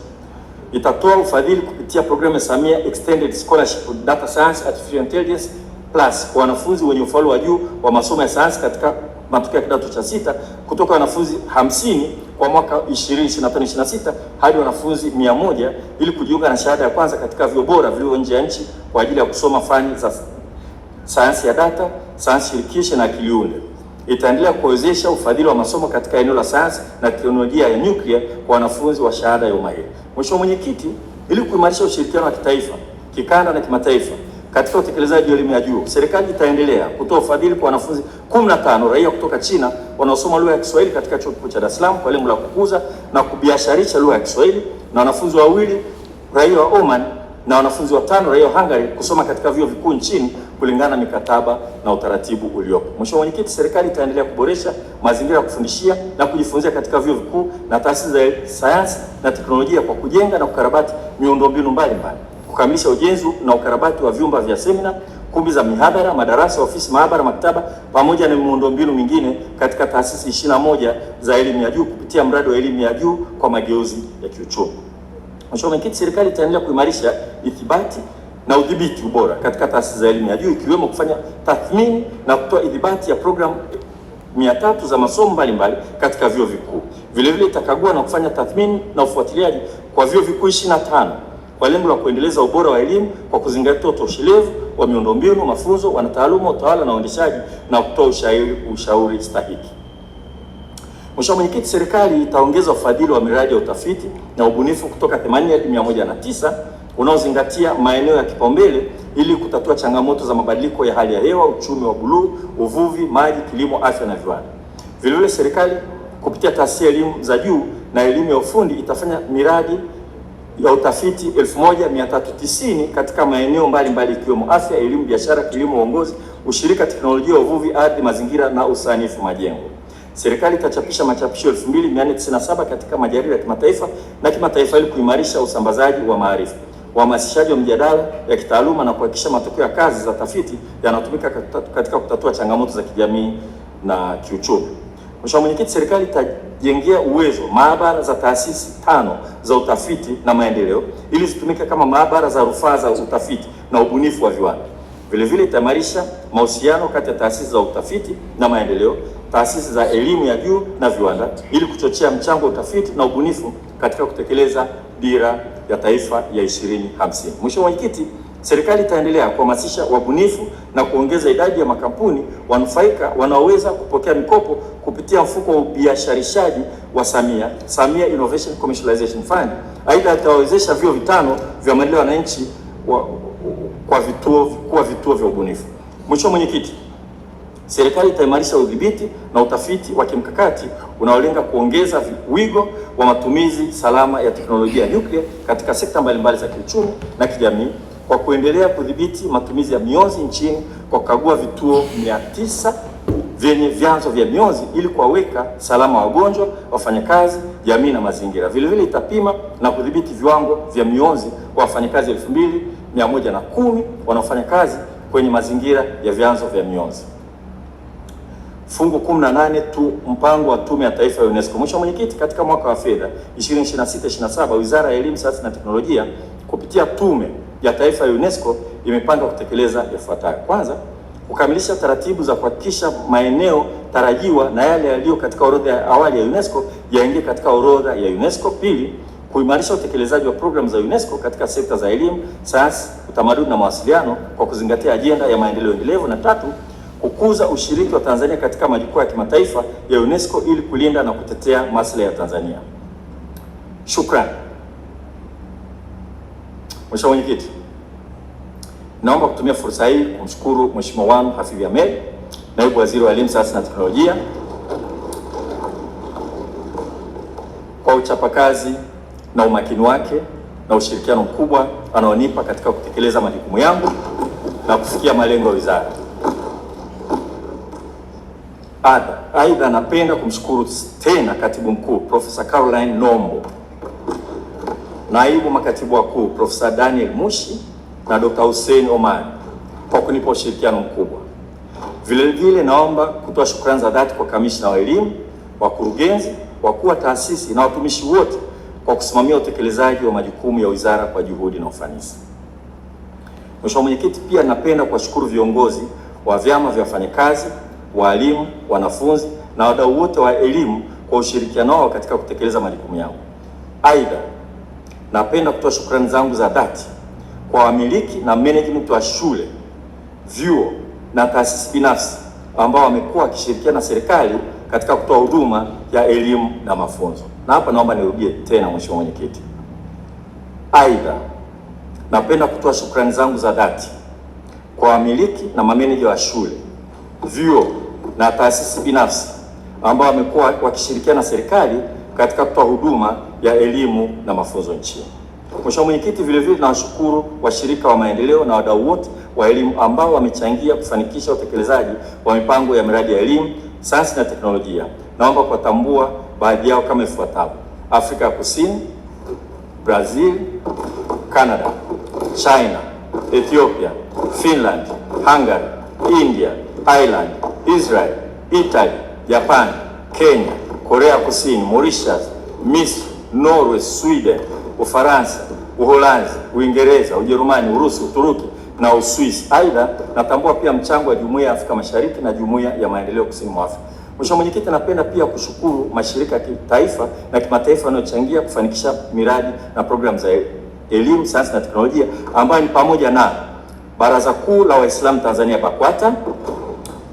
Itatoa ufadhili kupitia programu ya Samia Extended Scholarship Data Science Artificial Intelligence Plus kwa wanafunzi wenye ufaulu wa juu wa masomo ya sayansi katika matokeo ya kidato cha 6 kutoka wanafunzi 50 kwa mwaka 2025/26 hadi wanafunzi 100 ili kujiunga na shahada ya kwanza katika vyuo bora vilivyo nje ya nchi kwa ajili ya kusoma fani za sayansi ya data, sayansi shirikishi na akili unde. Itaendelea kuwezesha ufadhili wa masomo katika eneo la sayansi na teknolojia ya nyuklia kwa wanafunzi wa shahada ya umahiri. Mheshimiwa Mwenyekiti, ili kuimarisha ushirikiano wa kitaifa, kikanda na kimataifa katika utekelezaji wa elimu ya juu, serikali itaendelea kutoa ufadhili kwa wanafunzi 15 raia kutoka China wanaosoma lugha ya Kiswahili katika Chuo Kikuu cha Dar es Salaam kwa lengo la kukuza na kubiasharisha lugha ya Kiswahili, na wanafunzi 2 raia wa Oman na wanafunzi 5 raia wa Hungary kusoma katika vyuo vikuu nchini kulingana na mikataba na utaratibu uliopo. Mheshimiwa Mwenyekiti, serikali itaendelea kuboresha mazingira ya kufundishia na kujifunzia katika vyuo vikuu na taasisi za sayansi na teknolojia kwa kujenga na kukarabati miundombinu mbalimbali, kukamilisha ujenzi na ukarabati wa vyumba vya semina, kumbi za mihadhara, madarasa, ofisi, maabara, maktaba pamoja na miundombinu mingine katika taasisi 21 za elimu ya juu kupitia mradi wa elimu ya juu kwa mageuzi ya kiuchumi. Mheshimiwa Mwenyekiti, serikali itaendelea kuimarisha ithibati na udhibiti ubora katika taasisi za elimu ya juu ikiwemo kufanya tathmini na kutoa idhibati ya programu 300 za masomo mbalimbali katika vyuo vikuu. Vile vile itakagua na kufanya tathmini na ufuatiliaji kwa vyuo vikuu 25 kwa lengo la kuendeleza ubora wa elimu kwa kuzingatia utoshelevu wa miundombinu, mafunzo, wanataaluma, utawala na uendeshaji na kutoa ushauri stahiki. Mheshimiwa Mwenyekiti, serikali itaongeza ufadhili wa miradi ya utafiti na ubunifu kutoka 80 hadi 109 unaozingatia maeneo ya kipaumbele ili kutatua changamoto za mabadiliko ya hali ya hewa, uchumi wa buluu, uvuvi, maji, kilimo, afya na viwanda. Vile vile serikali kupitia taasisi ya elimu za juu na elimu ya ufundi itafanya miradi ya utafiti 1390 katika maeneo mbalimbali ikiwemo afya, elimu, biashara, kilimo, uongozi, ushirika, teknolojia, uvuvi, ardhi, mazingira na usanifu majengo. Serikali itachapisha machapisho 2497 katika majarida ya kimataifa na kimataifa ili kuimarisha usambazaji wa maarifa, uhamasishaji wa mjadala ya kitaaluma na kuhakikisha matokeo ya kazi za tafiti yanatumika katika kutatua changamoto za kijamii na kiuchumi. Mheshimiwa Mwenyekiti, serikali itajengea uwezo maabara za taasisi 5 za utafiti na maendeleo ili zitumike kama maabara za rufaa za utafiti na ubunifu wa viwanda. Vile vile itaimarisha mahusiano kati ya taasisi za utafiti na maendeleo, taasisi za elimu ya juu na viwanda ili kuchochea mchango wa utafiti na ubunifu katika kutekeleza dira ya taifa ya 2050. Mheshimiwa Mwenyekiti, serikali itaendelea kuhamasisha wabunifu na kuongeza idadi ya makampuni wanufaika wanaoweza kupokea mikopo kupitia mfuko wa ubiasharishaji wa Samia Innovation Commercialization Fund. Aidha, itawezesha vyuo 5 vya maendeleo ya wananchi kuwa vituo vya ubunifu. Mheshimiwa Mwenyekiti, serikali itaimarisha udhibiti na utafiti wa kimkakati unaolenga kuongeza wigo wa matumizi salama ya teknolojia ya nyuklia katika sekta mbalimbali za kiuchumi na kijamii kwa kuendelea kudhibiti matumizi ya mionzi nchini kwa kukagua vituo 900 vyenye vyanzo vya mionzi ili kuwaweka salama wagonjwa, wafanyakazi, jamii na mazingira. Vile vile itapima na kudhibiti viwango vya mionzi kwa wafanyakazi 2110 wanaofanya kazi kwenye mazingira ya vyanzo vya mionzi. Fungu 18 tu mpango wa Tume ya Taifa ya UNESCO. Mheshimiwa Mwenyekiti, katika mwaka wa fedha 2026/27 Wizara ya Elimu, Sayansi na Teknolojia kupitia Tume ya Taifa ya UNESCO imepanga kutekeleza yafuatayo. Kwanza, kukamilisha taratibu za kuhakikisha maeneo tarajiwa na yale yaliyo katika orodha ya awali ya UNESCO yaingie katika orodha ya UNESCO. Pili, kuimarisha utekelezaji wa programu za UNESCO katika sekta za elimu, sayansi, utamaduni na mawasiliano kwa kuzingatia ajenda ya maendeleo endelevu. Na tatu, kukuza ushiriki wa Tanzania katika majukwaa ya kimataifa ya UNESCO ili kulinda na kutetea maslahi ya Tanzania. Shukrani. Mheshimiwa Mwenyekiti, naomba kutumia fursa hii kumshukuru Mheshimiwa wangu Hafidh Ameir, Naibu Waziri wa Elimu, Sayansi na Teknolojia, kwa uchapakazi na umakini wake na ushirikiano mkubwa anaonipa katika kutekeleza majukumu yangu na kufikia malengo ya wizara. Aidha, napenda kumshukuru tena Katibu Mkuu Profesa Caroline Nombo, Naibu Makatibu Wakuu Profesa Daniel Mushi na Dr. Hussein Omar kwa kunipa ushirikiano mkubwa. Vile vile naomba kutoa shukrani za dhati kwa kamishna wa elimu, wakurugenzi, wakuu wa taasisi na watumishi wote kwa kusimamia utekelezaji wa majukumu ya wizara kwa juhudi na ufanisi. Mheshimiwa Mwenyekiti, pia napenda kuwashukuru viongozi wa vyama vya wafanyakazi, walimu, wanafunzi na wadau wote wa elimu kwa ushirikiano wao katika kutekeleza majukumu yao. Aidha, napenda kutoa shukrani zangu za dhati kwa wamiliki na management wa shule, vyuo na taasisi binafsi ambao wamekuwa wakishirikiana na serikali katika kutoa huduma ya elimu na mafunzo. Na hapa naomba nirudie tena, Mheshimiwa Mwenyekiti. Aidha, napenda kutoa shukrani zangu za dhati kwa wamiliki na mameneja wa shule, vyuo na taasisi binafsi ambao wamekuwa wakishirikiana na serikali katika kutoa huduma ya elimu na mafunzo nchini. Mheshimiwa Mwenyekiti, vile vile nawashukuru washirika wa maendeleo na wadau wote wa elimu ambao wamechangia kufanikisha utekelezaji wa mipango ya miradi ya elimu, sayansi na teknolojia. Naomba kuwatambua baadhi yao kama ifuatavyo: Afrika ya Kusini, Brazil, Canada, China, Ethiopia, Finland, Hungary, India, Ireland, Israel, Italy, Japan, Kenya, Korea Kusini, Mauritius, Misri, Norway, Sweden, Ufaransa, Uholanzi, Uingereza, Ujerumani, Urusi, Uturuki na Uswisi. Aidha, natambua pia mchango wa Jumuiya ya Afrika Mashariki na Jumuiya ya Maendeleo Kusini mwa Afrika. Mheshimiwa Mwenyekiti, napenda pia kushukuru mashirika ya kitaifa na kimataifa yanayochangia kufanikisha miradi na programu za elimu, sayansi na teknolojia ambayo ni pamoja na Baraza Kuu la Waislamu Tanzania BAKWATA,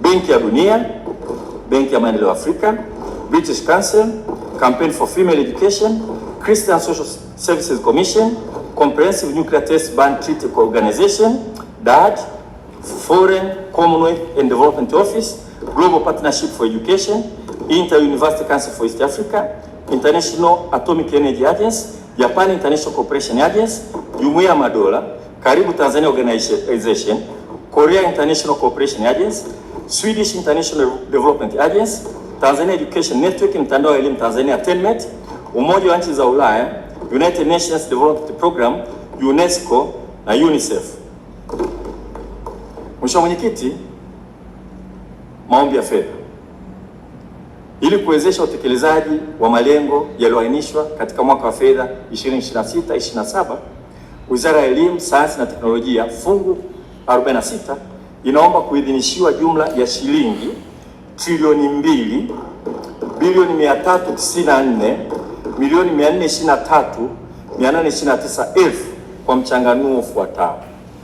Benki ya Dunia, Benki ya Maendeleo Afrika, British Council, Campaign for Female Education, Christian Social Services Commission, Comprehensive Nuclear Test Ban Treaty Organization, DAD, Foreign, Commonwealth and Development Office, Global Partnership for Education, Inter-University Council for East Africa, International Atomic Energy Agency, Japan International Cooperation Agency, Jumuiya ya Madola, Karibu Tanzania Organization, Korea International Cooperation Agency, Swedish International Development Agency, Tanzania Education Network, mtandao wa elimu Tanzania TENMET, Umoja wa Nchi za Ulaya, United Nations Development Program, UNESCO na UNICEF. Mheshimiwa Mwenyekiti, maombi ya fedha. Ili kuwezesha utekelezaji wa malengo yaliyoainishwa katika mwaka wa fedha 2026/27, Wizara ya Elimu, Sayansi na Teknolojia fungu 46 inaomba kuidhinishiwa jumla ya shilingi trilioni 2 bilioni 394 milioni 423,829,000 kwa mchanganuo ufuatao: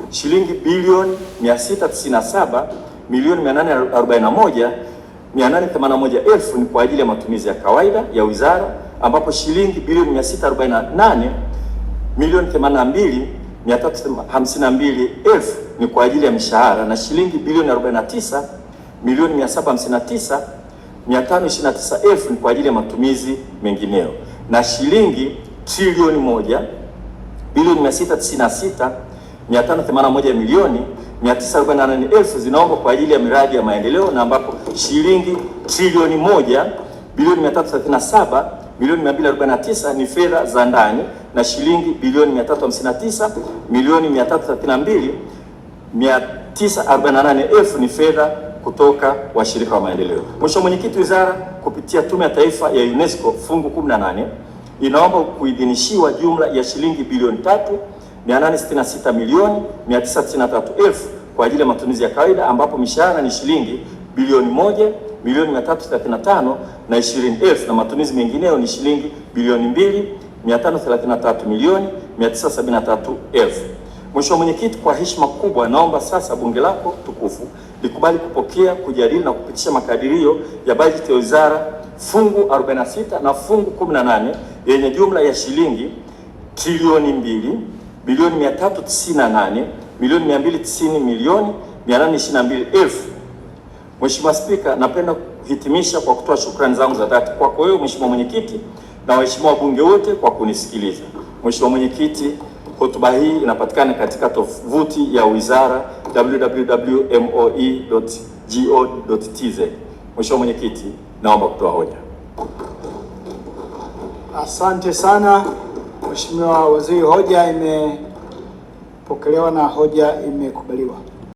shilingi bilioni 697 milioni 841,881,000 ni kwa ajili ya matumizi ya kawaida ya wizara, ambapo shilingi bilioni 648 milioni 82,352,000 ni kwa ajili ya mishahara, na shilingi bilioni 49 milioni 759,529,000 ni kwa ajili ya matumizi mengineyo, na shilingi trilioni 1 bilioni 696,581 milioni 948,000 zinaomba kwa ajili ya miradi ya maendeleo, na ambapo shilingi trilioni 1 bilioni 337 milioni 249 ni fedha za ndani, na shilingi bilioni 359 milioni 332,948,000 ni fedha kutoka washirika wa maendeleo. Mheshimiwa Mwenyekiti, wizara kupitia Tume ya Taifa ya UNESCO fungu 18 inaomba kuidhinishiwa jumla ya shilingi bilioni 3,866 milioni 993,000 kwa ajili ya matumizi ya kawaida, ambapo mishahara ni shilingi bilioni 1 milioni 335 na 20,000 na matumizi mengineyo ni shilingi bilioni 2,533 milioni 973,000. Mheshimiwa Mwenyekiti, kwa heshima kubwa naomba sasa bunge lako tukufu likubali kupokea, kujadili na kupitisha makadirio ya bajeti ya wizara fungu 46 na fungu 18 yenye jumla ya shilingi trilioni 2 bilioni 398 milioni 290 milioni 822,000. Mheshimiwa Spika, napenda kuhitimisha kwa kutoa shukrani zangu za dhati kwako wewe Mheshimiwa Mwenyekiti na waheshimiwa wabunge wote kwa kunisikiliza. Mheshimiwa Mwenyekiti, hotuba hii inapatikana katika tovuti ya wizara www.moe.go.tz. Mheshimiwa Mwenyekiti, naomba kutoa hoja. Asante sana Mheshimiwa Waziri, hoja imepokelewa na hoja imekubaliwa.